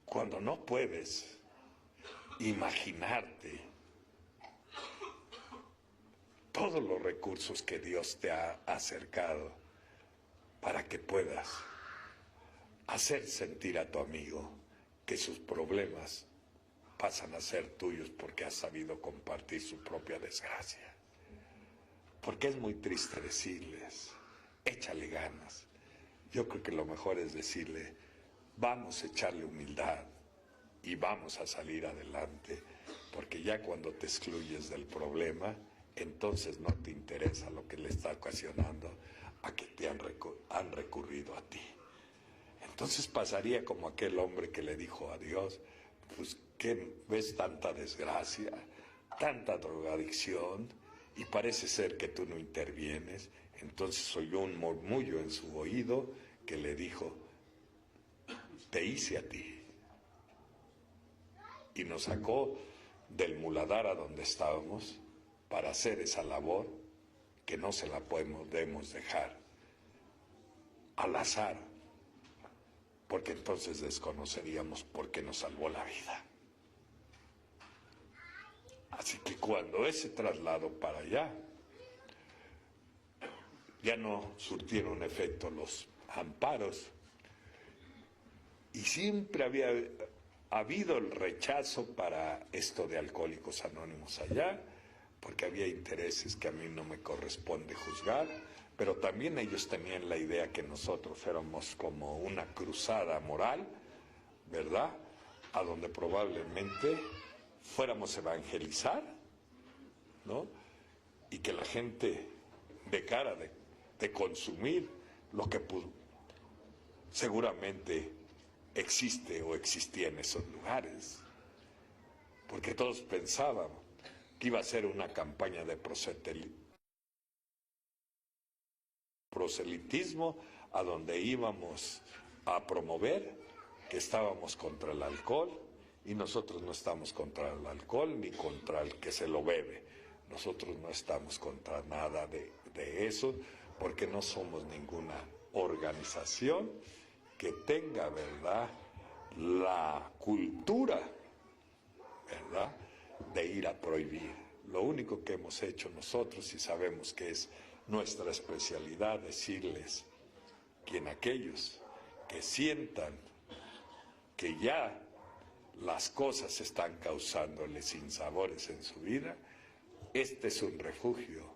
Cuando no puedes imaginarte todos los recursos que Dios te ha acercado para que puedas hacer sentir a tu amigo que sus problemas pasan a ser tuyos porque has sabido compartir su propia desgracia. Porque es muy triste decirles, échale ganas. Yo creo que lo mejor es decirle, vamos a echarle humildad y vamos a salir adelante, porque ya cuando te excluyes del problema, entonces no te interesa lo que le está ocasionando a que te han recurrido a ti. Entonces pasaría como aquel hombre que le dijo a Dios, pues que ves tanta desgracia, tanta drogadicción, y parece ser que tú no intervienes. Entonces oyó un murmullo en su oído que le dijo, te hice a ti. Y nos sacó del muladar a donde estábamos para hacer esa labor que no se la podemos dejar al azar, porque entonces desconoceríamos por qué nos salvó la vida. Así que cuando ese traslado para allá, ya no surtieron efecto los amparos, y siempre había habido el rechazo para esto de Alcohólicos Anónimos allá, porque había intereses que a mí no me corresponde juzgar, pero también ellos tenían la idea que nosotros éramos como una cruzada moral, ¿verdad?, a donde probablemente fuéramos a evangelizar, ¿no?, y que la gente dejara de consumir lo que seguramente existe o existía en esos lugares, porque todos pensábamos que iba a ser una campaña de proselitismo a donde íbamos a promover que estábamos contra el alcohol, y nosotros no estamos contra el alcohol ni contra el que se lo bebe. Nosotros no estamos contra nada de eso, porque no somos ninguna organización que tenga, ¿verdad?, la cultura, ¿verdad?, de ir a prohibir. Lo único que hemos hecho nosotros, y sabemos que es nuestra especialidad, decirles que en aquellos que sientan que ya las cosas están causándoles sinsabores en su vida, este es un refugio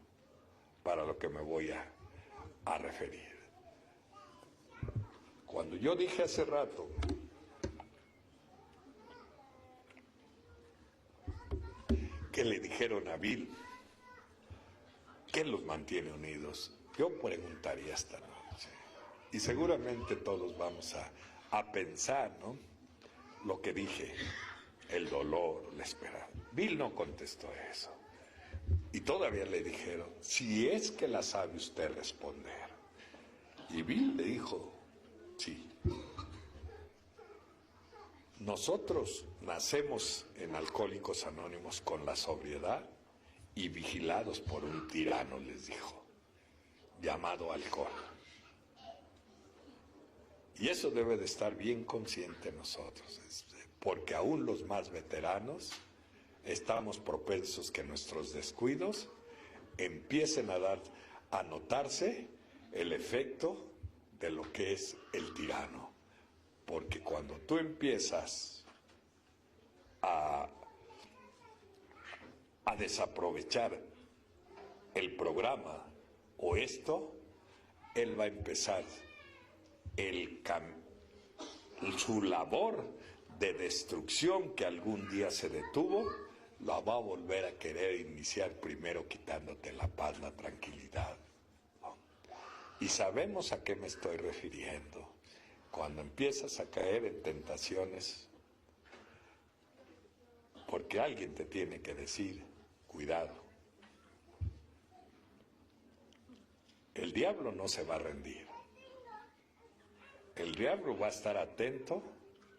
para lo que me voy a referir. Cuando yo dije hace rato que le dijeron a Bill ¿qué los mantiene unidos?, yo preguntaría esta noche, y seguramente todos vamos a pensar, ¿no?, lo que dije, el dolor, la esperanza. Bill no contestó eso, y todavía le dijeron, si es que la sabe usted responder. Y Bill le dijo, sí. Nosotros nacemos en Alcohólicos Anónimos con la sobriedad y vigilados por un tirano, les dijo, llamado alcohol. Y eso debe de estar bien consciente nosotros, porque aún los más veteranos estamos propensos que nuestros descuidos empiecen a notarse el efecto de lo que es el tirano. Porque cuando tú empiezas a desaprovechar el programa o esto, él va a empezar su labor de destrucción que algún día se detuvo, la va a volver a querer iniciar primero quitándote la paz, la tranquilidad, ¿no? Y sabemos a qué me estoy refiriendo. Cuando empiezas a caer en tentaciones, porque alguien te tiene que decir, cuidado. El diablo no se va a rendir. El diablo va a estar atento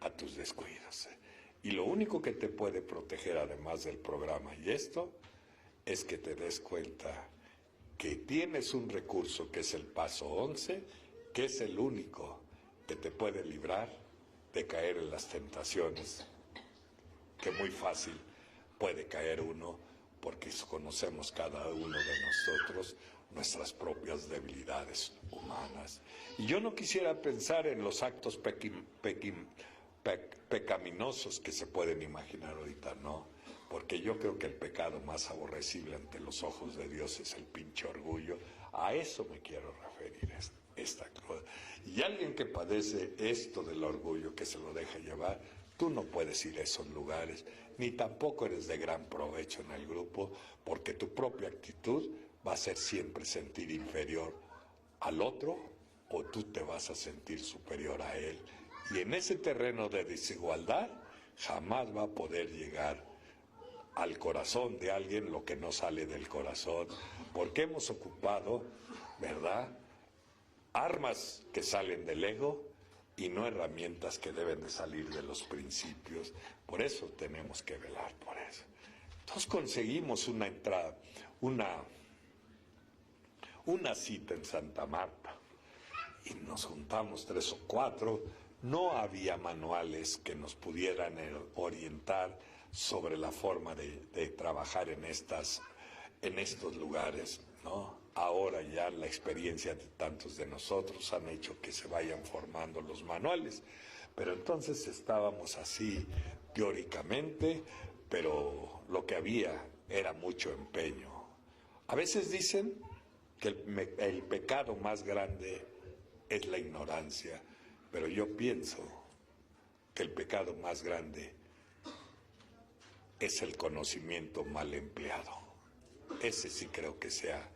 a tus descuidos. Y lo único que te puede proteger, además del programa y esto, es que te des cuenta que tienes un recurso que es el paso 11, que es el único que te puede librar de caer en las tentaciones, que muy fácil puede caer uno, porque conocemos cada uno de nosotros nuestras propias debilidades humanas. Y yo no quisiera pensar en los actos pecaminosos que se pueden imaginar ahorita, no, porque yo creo que el pecado más aborrecible ante los ojos de Dios es el pinche orgullo. A eso me quiero referir, esta cosa. Y alguien que padece esto del orgullo, que se lo deja llevar, tú no puedes ir a esos lugares, ni tampoco eres de gran provecho en el grupo, porque tu propia actitud va a ser siempre sentir inferior al otro, o tú te vas a sentir superior a él. Y en ese terreno de desigualdad jamás va a poder llegar al corazón de alguien lo que no sale del corazón, porque hemos ocupado, ¿verdad?, armas que salen del ego y no herramientas que deben de salir de los principios. Por eso tenemos que velar por eso. Entonces conseguimos una entrada, una cita en Santa Marta, y nos juntamos 3 o 4, no había manuales que nos pudieran orientar sobre la forma de trabajar en estos lugares, ¿no? Ahora ya la experiencia de tantos de nosotros han hecho que se vayan formando los manuales, pero entonces estábamos así teóricamente, pero lo que había era mucho empeño. A veces dicen que el pecado más grande es la ignorancia, pero yo pienso que el pecado más grande es el conocimiento mal empleado. Ese sí creo que sea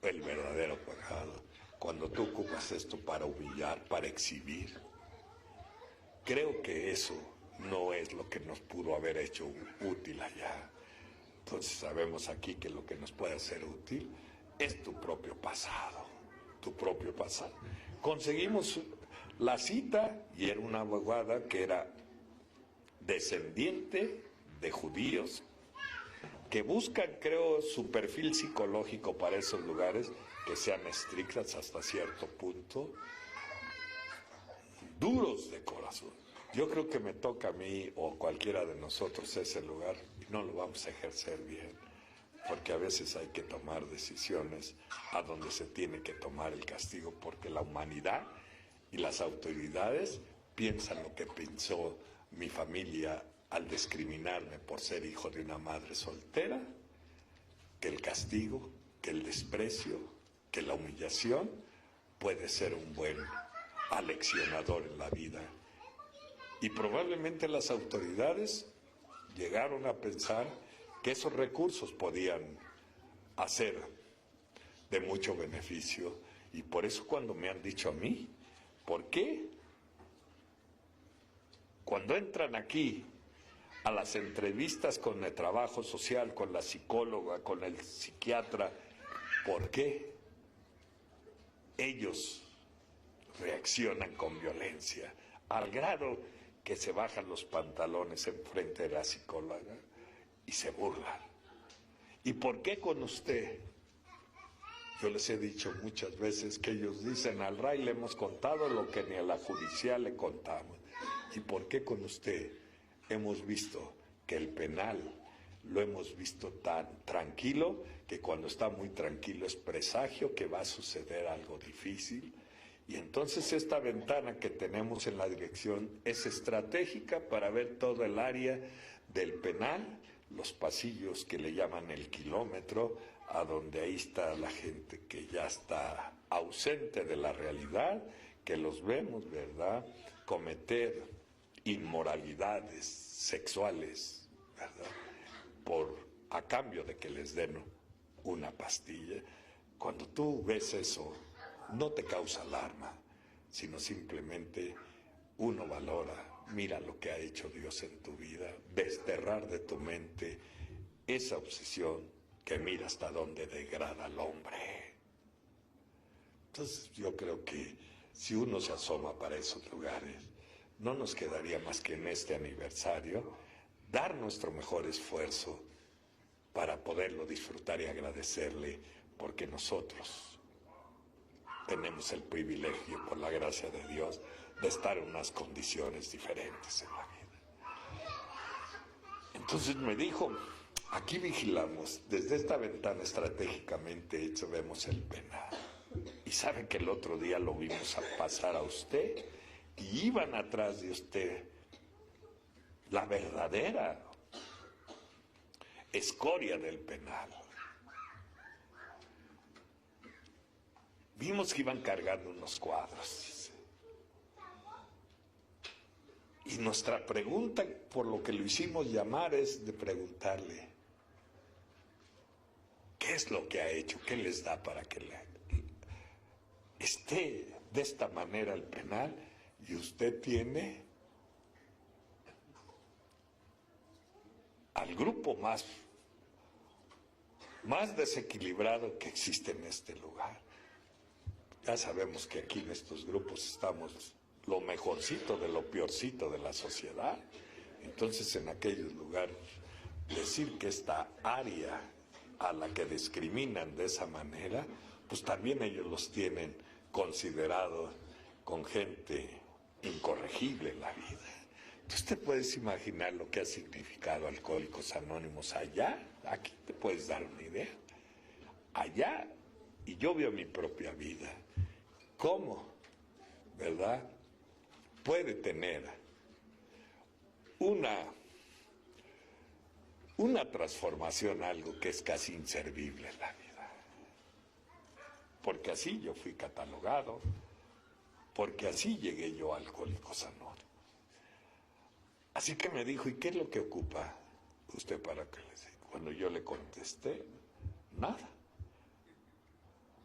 el verdadero pecado. Cuando tú ocupas esto para humillar, para exhibir, creo que eso no es lo que nos pudo haber hecho útil allá. Entonces sabemos aquí que lo que nos puede hacer útil es tu propio pasado, tu propio pasado. Conseguimos la cita y era una abogada que era descendiente de judíos que buscan, creo, su perfil psicológico para esos lugares, que sean estrictas hasta cierto punto, duros de corazón. Yo creo que me toca a mí o cualquiera de nosotros ese lugar y no lo vamos a ejercer bien, porque a veces hay que tomar decisiones a donde se tiene que tomar el castigo, porque la humanidad y las autoridades piensan lo que pensó mi familia al discriminarme por ser hijo de una madre soltera, que el castigo, que el desprecio, que la humillación puede ser un buen aleccionador en la vida. Y probablemente las autoridades llegaron a pensar que esos recursos podían hacer de mucho beneficio. Y por eso cuando me han dicho a mí, ¿por qué? Cuando entran aquí a las entrevistas con el trabajo social, con la psicóloga, con el psiquiatra, ¿por qué ellos reaccionan con violencia al grado que se bajan los pantalones en frente de la psicóloga y se burlan? ¿Y por qué con usted? Yo les he dicho muchas veces que ellos dicen, al RAI le hemos contado lo que ni a la judicial le contamos. ¿Y por qué con usted hemos visto que el penal lo hemos visto tan tranquilo que cuando está muy tranquilo es presagio que va a suceder algo difícil. Y entonces esta ventana que tenemos en la dirección es estratégica para ver todo el área del penal, los pasillos que le llaman el kilómetro, a donde ahí está la gente que ya está ausente de la realidad, que los vemos, ¿verdad?, cometer inmoralidades sexuales, ¿verdad?, a cambio de que les den una pastilla. Cuando tú ves eso, no te causa alarma, sino simplemente uno valora, mira lo que ha hecho Dios en tu vida, desterrar de tu mente esa obsesión que mira hasta dónde degrada al hombre. Entonces yo creo que si uno se asoma para esos lugares, no nos quedaría más que en este aniversario dar nuestro mejor esfuerzo para poderlo disfrutar y agradecerle, porque nosotros tenemos el privilegio, por la gracia de Dios, de estar en unas condiciones diferentes en la vida. Entonces me dijo, aquí vigilamos, desde esta ventana estratégicamente hecha vemos el penal. Y sabe que el otro día lo vimos a pasar a usted y iban atrás de usted la verdadera escoria del penal. Vimos que iban cargando unos cuadros, dice. Y nuestra pregunta, por lo que lo hicimos llamar, es de preguntarle, ¿qué es lo que ha hecho? ¿Qué les da para que esté de esta manera el penal? Y usted tiene al grupo más desequilibrado que existe en este lugar. Ya sabemos que aquí en estos grupos estamos lo mejorcito de lo peorcito de la sociedad. Entonces, en aquellos lugares, decir que esta área a la que discriminan de esa manera, pues también ellos los tienen considerados con gente incorregible en la vida. Entonces te puedes imaginar lo que ha significado Alcohólicos Anónimos allá. Aquí te puedes dar una idea. Allá, y yo veo mi propia vida, cómo, ¿verdad?, puede tener una transformación, algo que es casi inservible en la vida. Porque así yo fui catalogado, porque así llegué yo a Alcohólicos Anónimos. Así que me dijo, ¿y qué es lo que ocupa usted para que le diga? Cuando yo le contesté, nada.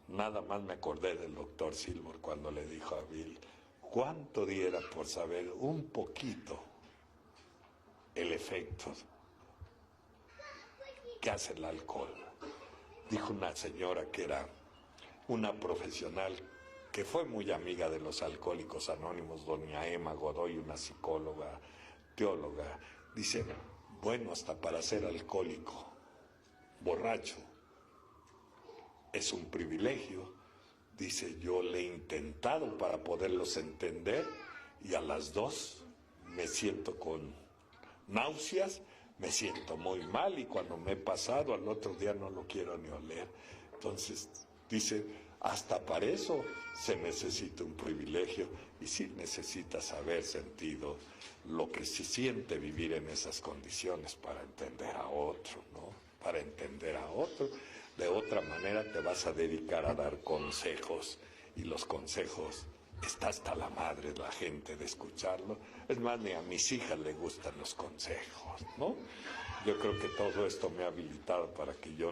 Nada más me acordé del doctor Silver cuando le dijo a Bill, ¿cuánto diera por saber un poquito el efecto que hace el alcohol? Dijo una señora que era una profesional que fue muy amiga de los Alcohólicos Anónimos, doña Emma Godoy, una psicóloga, teóloga. Dice, bueno, hasta para ser alcohólico, borracho, es un privilegio. Dice, yo le he intentado para poderlos entender y a las 2 me siento con náuseas, me siento muy mal y cuando me he pasado al otro día no lo quiero ni oler. Entonces, dice, hasta para eso se necesita un privilegio y sí necesitas haber sentido lo que se siente vivir en esas condiciones para entender a otro, ¿no? Para entender a otro. De otra manera te vas a dedicar a dar consejos y los consejos, está hasta la madre la gente de escucharlo. Es más, ni a mis hijas les gustan los consejos, ¿no? Yo creo que todo esto me ha habilitado para que yo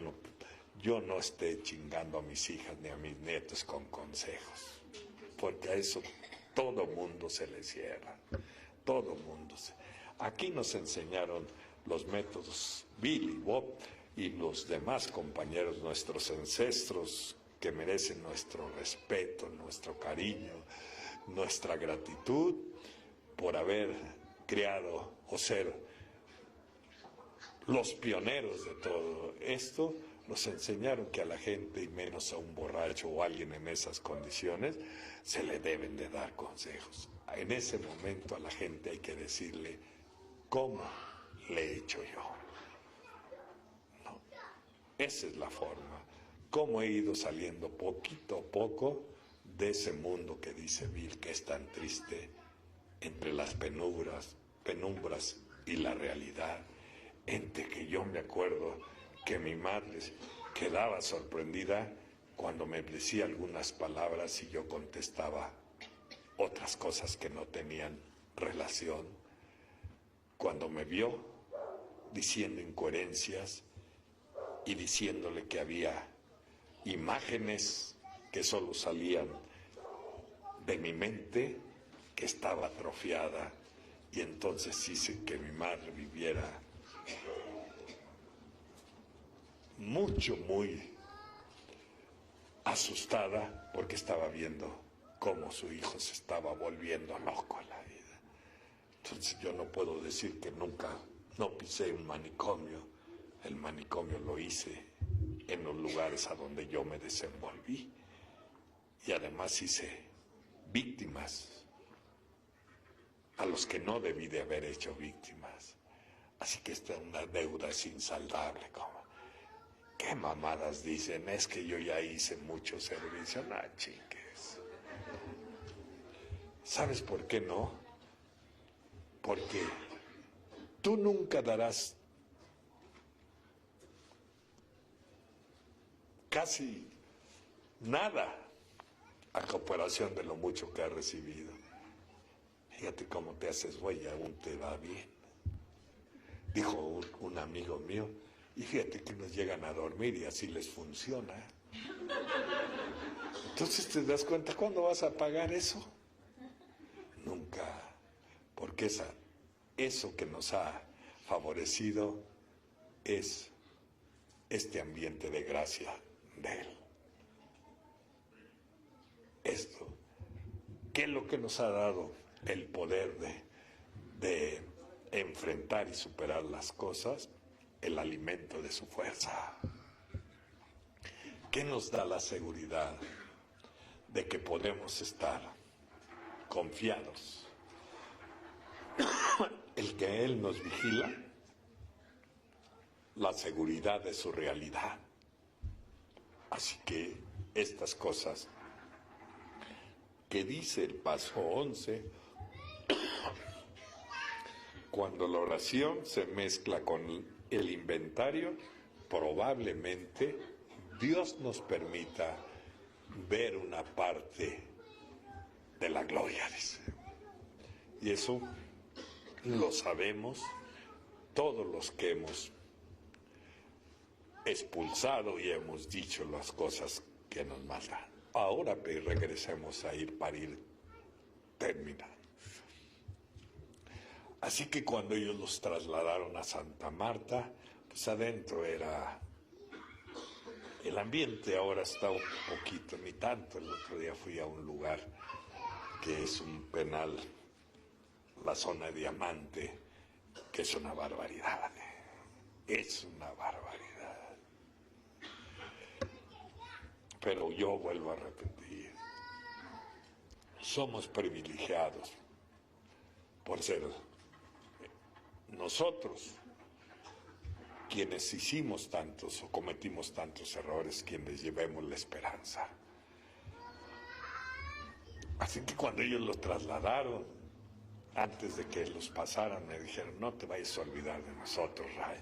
no esté chingando a mis hijas ni a mis nietos con consejos, porque a eso todo mundo se le cierra, todo mundo Aquí nos enseñaron los métodos Bill y Bob y los demás compañeros, nuestros ancestros que merecen nuestro respeto, nuestro cariño, nuestra gratitud por haber creado o ser los pioneros de todo esto. Nos enseñaron que a la gente, y menos a un borracho o alguien en esas condiciones, se le deben de dar consejos. En ese momento a la gente hay que decirle, ¿cómo le he hecho yo? No, esa es la forma. ¿Cómo he ido saliendo poquito a poco de ese mundo que dice Bill, que es tan triste, entre las penumbras y la realidad? Entre que yo me acuerdo que mi madre quedaba sorprendida cuando me decía algunas palabras y yo contestaba otras cosas que no tenían relación. Cuando me vio diciendo incoherencias y diciéndole que había imágenes que solo salían de mi mente, que estaba atrofiada, y entonces hice que mi madre viviera muy asustada porque estaba viendo cómo su hijo se estaba volviendo loco en la vida. Entonces yo no puedo decir que nunca no pisé un manicomio. El manicomio lo hice en los lugares a donde yo me desenvolví, y además hice víctimas a los que no debí de haber hecho víctimas. Así que esta es una deuda insaldable. Como, ¿qué mamadas dicen? Es que yo ya hice mucho servicio. No, chingues. ¿Sabes por qué no? Porque tú nunca darás casi nada a comparación de lo mucho que has recibido. Fíjate cómo te haces güey, aún te va bien. Dijo un amigo mío, y fíjate que nos llegan a dormir y así les funciona. Entonces te das cuenta, ¿cuándo vas a pagar eso? Nunca, porque eso que nos ha favorecido es este ambiente de gracia de Él. Esto, ¿qué es lo que nos ha dado el poder de enfrentar y superar las cosas? El alimento de su fuerza. ¿Qué nos da la seguridad de que podemos estar confiados? El que Él nos vigila, la seguridad de su realidad. Así que estas cosas que dice el paso 11, cuando la oración se mezcla con el inventario, probablemente Dios nos permita ver una parte de la gloria, dice. Y eso lo sabemos todos los que hemos expulsado y hemos dicho las cosas que nos matan. Ahora regresemos a ir para ir terminando. Así que cuando ellos los trasladaron a Santa Marta, pues adentro era el ambiente. Ahora está un poquito, ni tanto. El otro día fui a un lugar que es un penal, la zona de Diamante, que es una barbaridad. Es una barbaridad. Pero yo vuelvo a repetir, somos privilegiados por ser nosotros quienes hicimos tantos o cometimos tantos errores, quienes llevemos la esperanza. Así que cuando ellos lo trasladaron, antes de que los pasaran, me dijeron, no te vayas a olvidar de nosotros, Ray.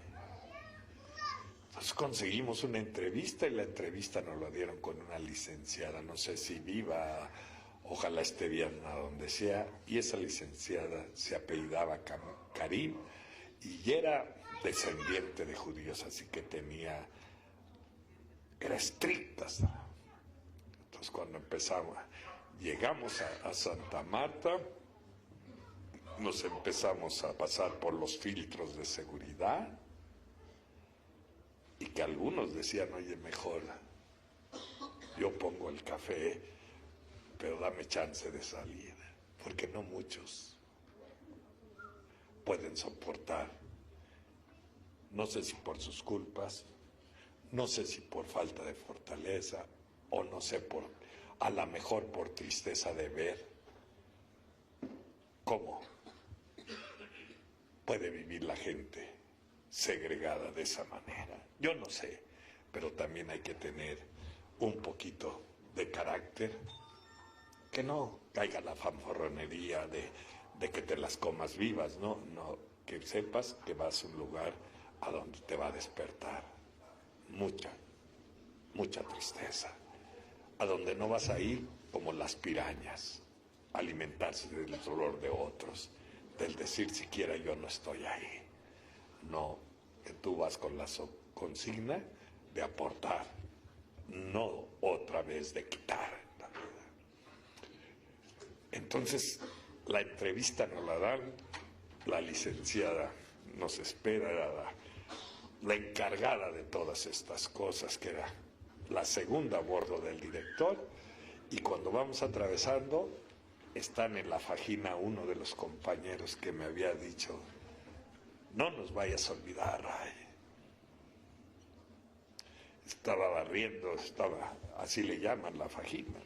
Entonces conseguimos una entrevista, y la entrevista nos la dieron con una licenciada, no sé si viva, ojalá esté bien a donde sea, y esa licenciada se apellidaba Karim y era descendiente de judíos, así que era estricta. Entonces cuando llegamos a Santa Marta, nos empezamos a pasar por los filtros de seguridad, y que algunos decían, oye, mejor yo pongo el café, pero dame chance de salir, porque no muchos pueden soportar, no sé si por sus culpas, no sé si por falta de fortaleza, o no sé, a lo mejor por tristeza de ver cómo puede vivir la gente segregada de esa manera? Yo no sé, pero también hay que tener un poquito de carácter, que no caiga la fanfarronería de que te las comas vivas, no, que sepas que vas a un lugar a donde te va a despertar mucha tristeza, a donde no vas a ir como las pirañas, a alimentarse del dolor de otros, del decir siquiera yo no estoy ahí. No, que tú vas con la consigna de aportar, no otra vez de quitar. Entonces, la entrevista nos la dan, la licenciada nos espera, era la encargada de todas estas cosas, que era la segunda a bordo del director, y cuando vamos atravesando, están en la fajina uno de los compañeros que me había dicho, no nos vayas a olvidar, Ray. Estaba barriendo, así le llaman la fajina,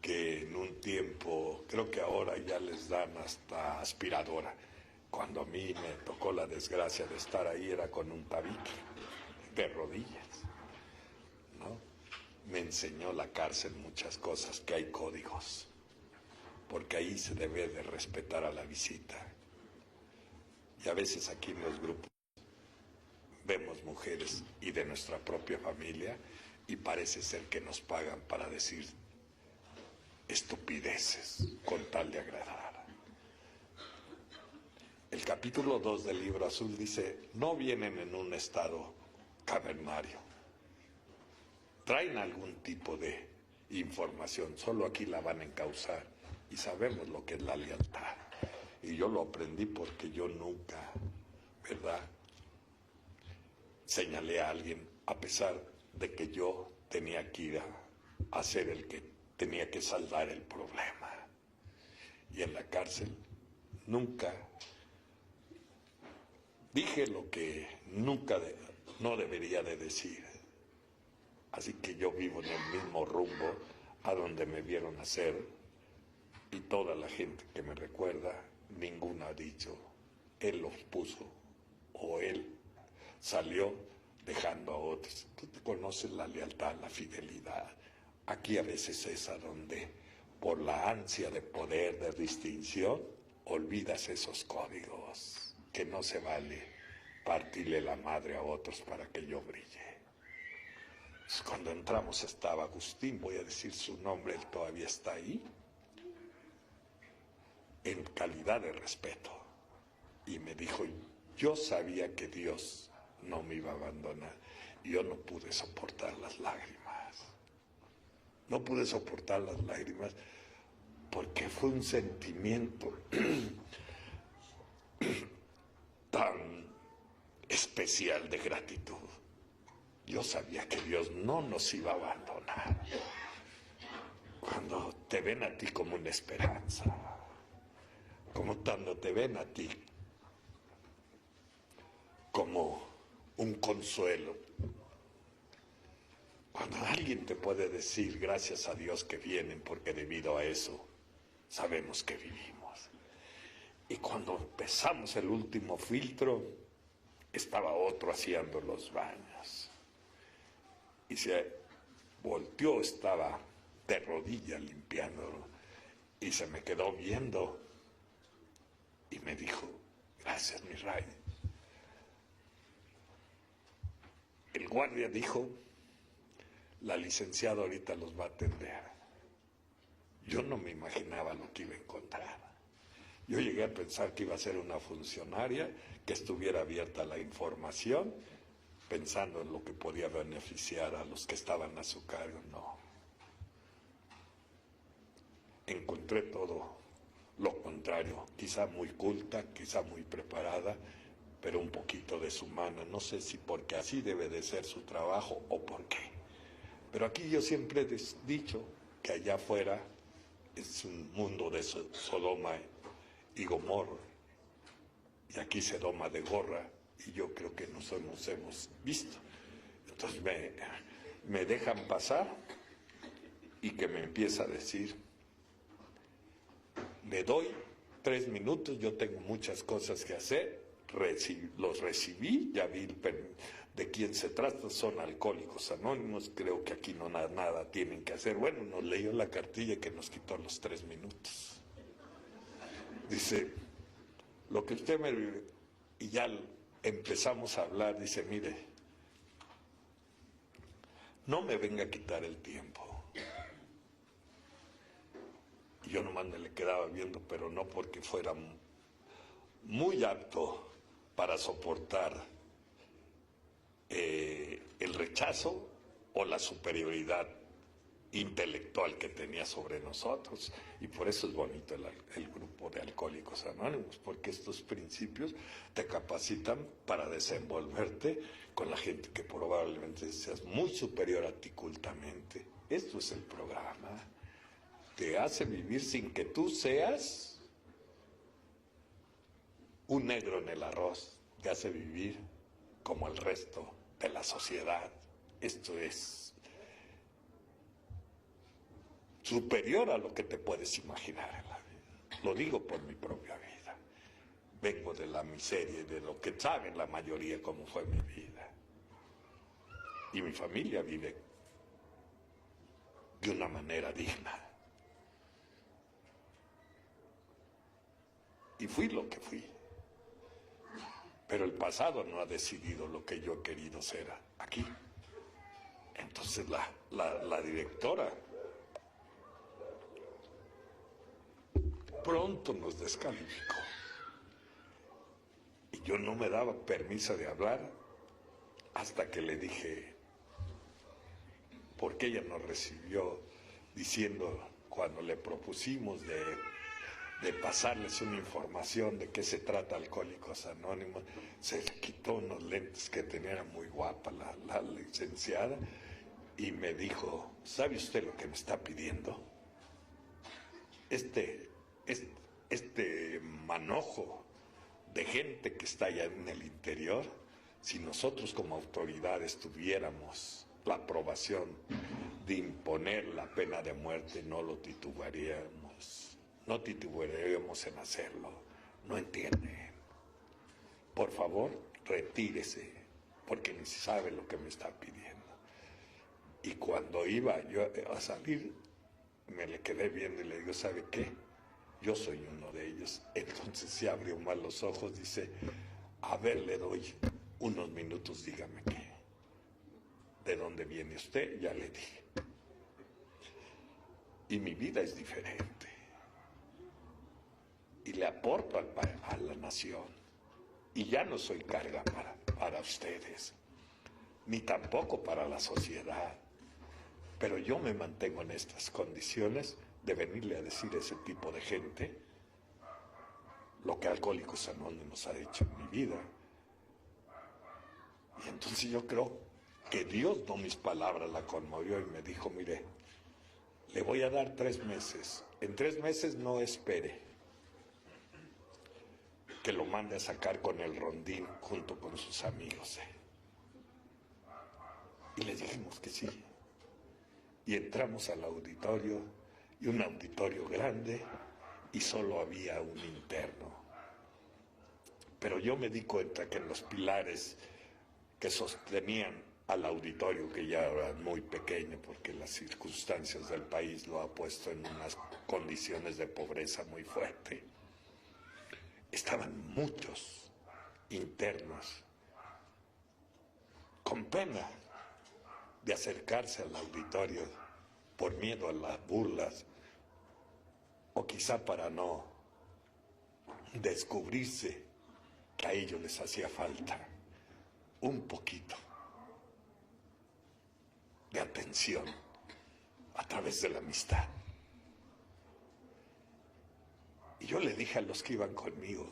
que en un tiempo, creo que ahora ya les dan hasta aspiradora. Cuando a mí me tocó la desgracia de estar ahí era con un tabique de rodillas, ¿no? Me enseñó la cárcel muchas cosas, que hay códigos, porque ahí se debe de respetar a la visita. Y a veces aquí en los grupos vemos mujeres y de nuestra propia familia y parece ser que nos pagan para decir estupideces con tal de agradar. El capítulo 2 del Libro Azul dice, no vienen en un estado cavernario, traen algún tipo de información, solo aquí la van a encauzar y sabemos lo que es la lealtad. Y yo lo aprendí porque yo nunca, ¿verdad?, señalé a alguien a pesar de que yo tenía que ir a ser el que tenía que saldar el problema. Y en la cárcel nunca dije lo que no debería de decir. Así que yo vivo en el mismo rumbo a donde me vieron nacer, y toda la gente que me recuerda, ninguna ha dicho, él los puso o él salió dejando a otros. Tú te conoces la lealtad, la fidelidad. Aquí a veces es a donde, por la ansia de poder, de distinción, olvidas esos códigos, que no se vale partirle la madre a otros para que yo brille. Pues cuando entramos estaba Agustín, voy a decir su nombre, él todavía está ahí, en calidad de respeto. Y me dijo, yo sabía que Dios no me iba a abandonar. Y yo no pude soportar las lágrimas. No pude soportar las lágrimas porque fue un sentimiento tan especial de gratitud. Yo sabía que Dios no nos iba a abandonar. Cuando te ven a ti como una esperanza, como cuando te ven a ti como un consuelo. Cuando alguien te puede decir, gracias a Dios que vienen, porque debido a eso sabemos que vivimos. Y cuando empezamos el último filtro, estaba otro haciendo los baños. Y se volteó, estaba de rodillas limpiándolo. Y se me quedó viendo y me dijo, gracias, mi Ray. El guardia dijo, la licenciada ahorita los va a atender. Yo no me imaginaba lo que iba a encontrar. Yo llegué a pensar que iba a ser una funcionaria, que estuviera abierta a la información, pensando en lo que podía beneficiar a los que estaban a su cargo. No. Encontré todo lo contrario, quizá muy culta, quizá muy preparada, pero un poquito deshumana. No sé si porque así debe de ser su trabajo o por qué. Pero aquí yo siempre he dicho que allá afuera es un mundo de Sodoma y Gomorra, y aquí se doma de gorra, y yo creo que nos hemos visto. Entonces me dejan pasar y que me empieza a decir, le doy 3 minutos, yo tengo muchas cosas que hacer, los recibí, ya vi de quién se trata, son Alcohólicos Anónimos, creo que aquí no nada tienen que hacer. Bueno, nos leyó la cartilla que nos quitó los 3 minutos. Dice, lo que usted me... Y ya empezamos a hablar, dice, mire, no me venga a quitar el tiempo. Y yo nomás me le quedaba viendo, pero no porque fuera muy apto para soportar el rechazo o la superioridad intelectual que tenía sobre nosotros. Y por eso es bonito el grupo de Alcohólicos Anónimos, porque estos principios te capacitan para desenvolverte con la gente que probablemente seas muy superior a ti cultamente. Esto es el programa. Te hace vivir sin que tú seas un negro en el arroz. Te hace vivir como el resto de la sociedad. Esto es superior a lo que te puedes imaginar en la vida. Lo digo por mi propia vida. Vengo de la miseria y de lo que saben la mayoría cómo fue mi vida. Y mi familia vive de una manera digna. Y fui lo que fui. Pero el pasado no ha decidido lo que yo he querido ser aquí. Entonces la directora pronto nos descalificó. Y yo no me daba permiso de hablar hasta que le dije, porque ella nos recibió diciendo, cuando le propusimos de pasarles una información de qué se trata Alcohólicos Anónimos, se le quitó unos lentes que tenía, era muy guapa la licenciada, y me dijo, ¿sabe usted lo que me está pidiendo? Este manojo de gente que está allá en el interior, si nosotros como autoridades tuviéramos la aprobación de imponer la pena de muerte, no lo titubearíamos, no titubearíamos en hacerlo. No entienden. Por favor, retírese, porque ni sabe lo que me está pidiendo. Y cuando iba yo a salir, me le quedé viendo y le digo, ¿sabe qué? Yo soy uno de ellos. Entonces se abrió más los ojos, dice, a ver, le doy unos minutos, dígame qué. ¿De dónde viene usted? Ya le dije. Y mi vida es diferente. Y le aporto a la nación. Y ya no soy carga para ustedes, ni tampoco para la sociedad. Pero yo me mantengo en estas condiciones de venirle a decir a ese tipo de gente lo que Alcohólicos Anónimos ha hecho en mi vida. Y entonces yo creo que Dios, no mis palabras, la conmovió y me dijo, mire, le voy a dar 3 meses. En 3 meses no espere que lo mande a sacar con el rondín junto con sus amigos. Y le dijimos que sí. Y entramos al auditorio, y un auditorio grande, y solo había un interno. Pero yo me di cuenta que en los pilares que sostenían al auditorio, que ya era muy pequeño porque las circunstancias del país lo ha puesto en unas condiciones de pobreza muy fuerte, estaban muchos internos con pena de acercarse al auditorio por miedo a las burlas o quizá para no descubrirse que a ellos les hacía falta un poquito de atención a través de la amistad. Y yo le dije a los que iban conmigo,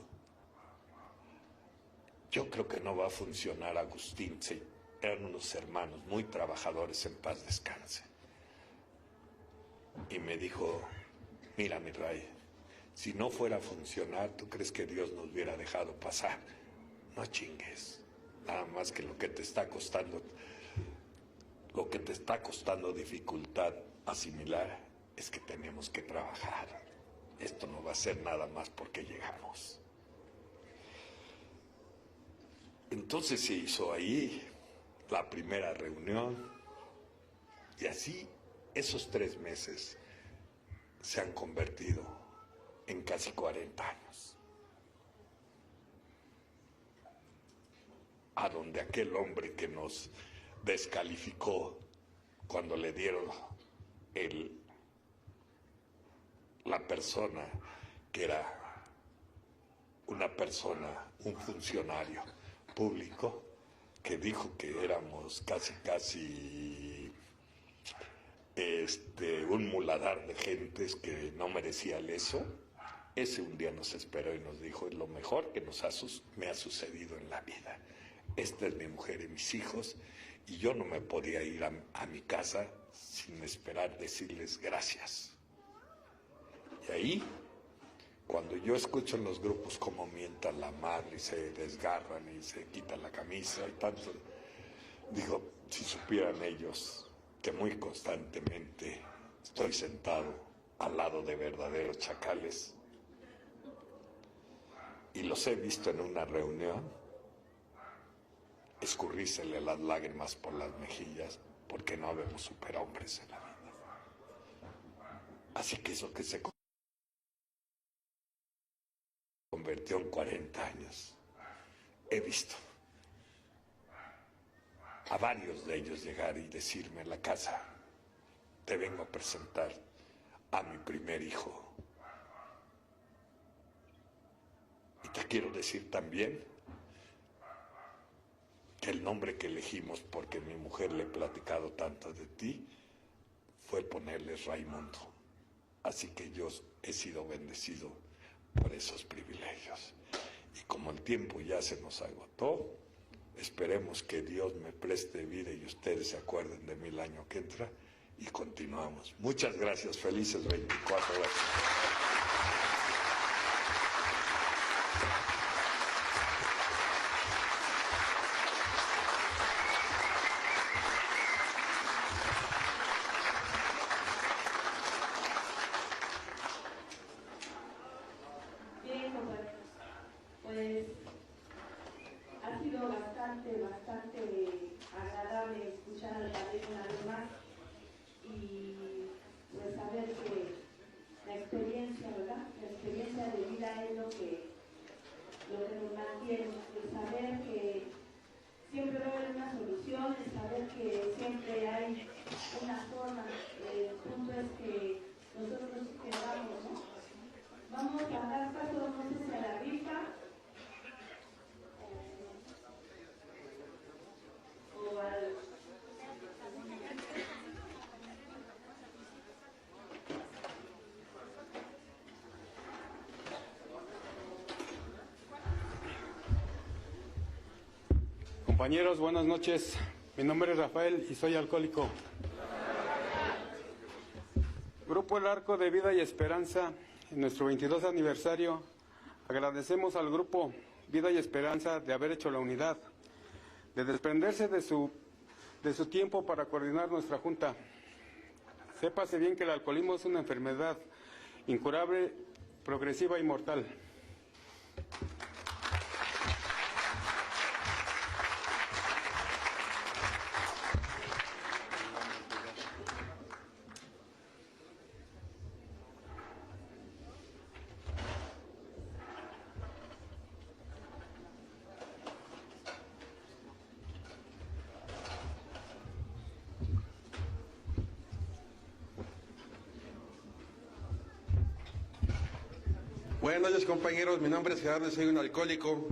yo creo que no va a funcionar, Agustín. Sí, eran unos hermanos muy trabajadores, en paz descanse. Y me dijo, mira, mi Ray, si no fuera a funcionar, ¿tú crees que Dios nos hubiera dejado pasar? No chingues, nada más que lo que te está costando dificultad asimilar es que tenemos que trabajar. esto no va a ser nada más porque llegamos. Entonces se hizo ahí la primera reunión y así esos 3 meses se han convertido en casi 40 años. A donde aquel hombre que nos descalificó cuando le dieron la persona que era una persona, un funcionario público, que dijo que éramos casi un muladar de gentes que no merecía el eso. Ese un día nos esperó y nos dijo: es lo mejor que me ha sucedido en la vida. Esta es mi mujer y mis hijos, y yo no me podía ir a mi casa sin esperar decirles gracias. Y ahí, cuando yo escucho en los grupos cómo mientan la madre y se desgarran y se quitan la camisa y tanto, digo, si supieran ellos que muy constantemente estoy sentado al lado de verdaderos chacales y los he visto en una reunión escurrírsele las lágrimas por las mejillas porque no habemos superhombres en la vida. Así que eso que se convirtió en 40 años, he visto a varios de ellos llegar y decirme en la casa: te vengo a presentar a mi primer hijo. Y te quiero decir también que el nombre que elegimos, porque mi mujer le he platicado tanto de ti, fue ponerles Raimundo. Así que yo he sido bendecido por esos privilegios. Y como el tiempo ya se nos agotó, esperemos que Dios me preste vida y ustedes se acuerden de mí el año que entra y continuamos. Muchas gracias, felices 24 horas. Bien, compañeros, pues ha sido bastante agradable escuchar al padre una vez más y pues saber que la experiencia, ¿verdad? La experiencia de vida es lo que nos mantiene, el saber que siempre va a haber una solución, el saber que siempre hay una forma. El punto es que nosotros nos quedamos, ¿no? Vamos a dar paso, no sé si a la rifa o al... Compañeros, buenas noches. Mi nombre es Rafael y soy alcohólico. Grupo El Arco de Vida y Esperanza, en nuestro 22 aniversario, agradecemos al Grupo Vida y Esperanza de haber hecho la unidad, de desprenderse de su tiempo para coordinar nuestra junta. Sépase bien que el alcoholismo es una enfermedad incurable, progresiva y mortal. Buenas noches, compañeros, mi nombre es Gerardo, soy un alcohólico.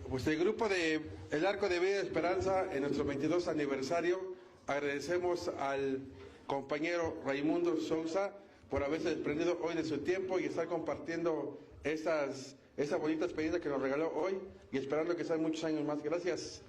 Pues el grupo de El Arco de Vida y Esperanza, en nuestro 22 aniversario, agradecemos al compañero Raimundo Sousa por haberse desprendido hoy de su tiempo y estar compartiendo esa bonita experiencia que nos regaló hoy y esperando que sean muchos años más. Gracias.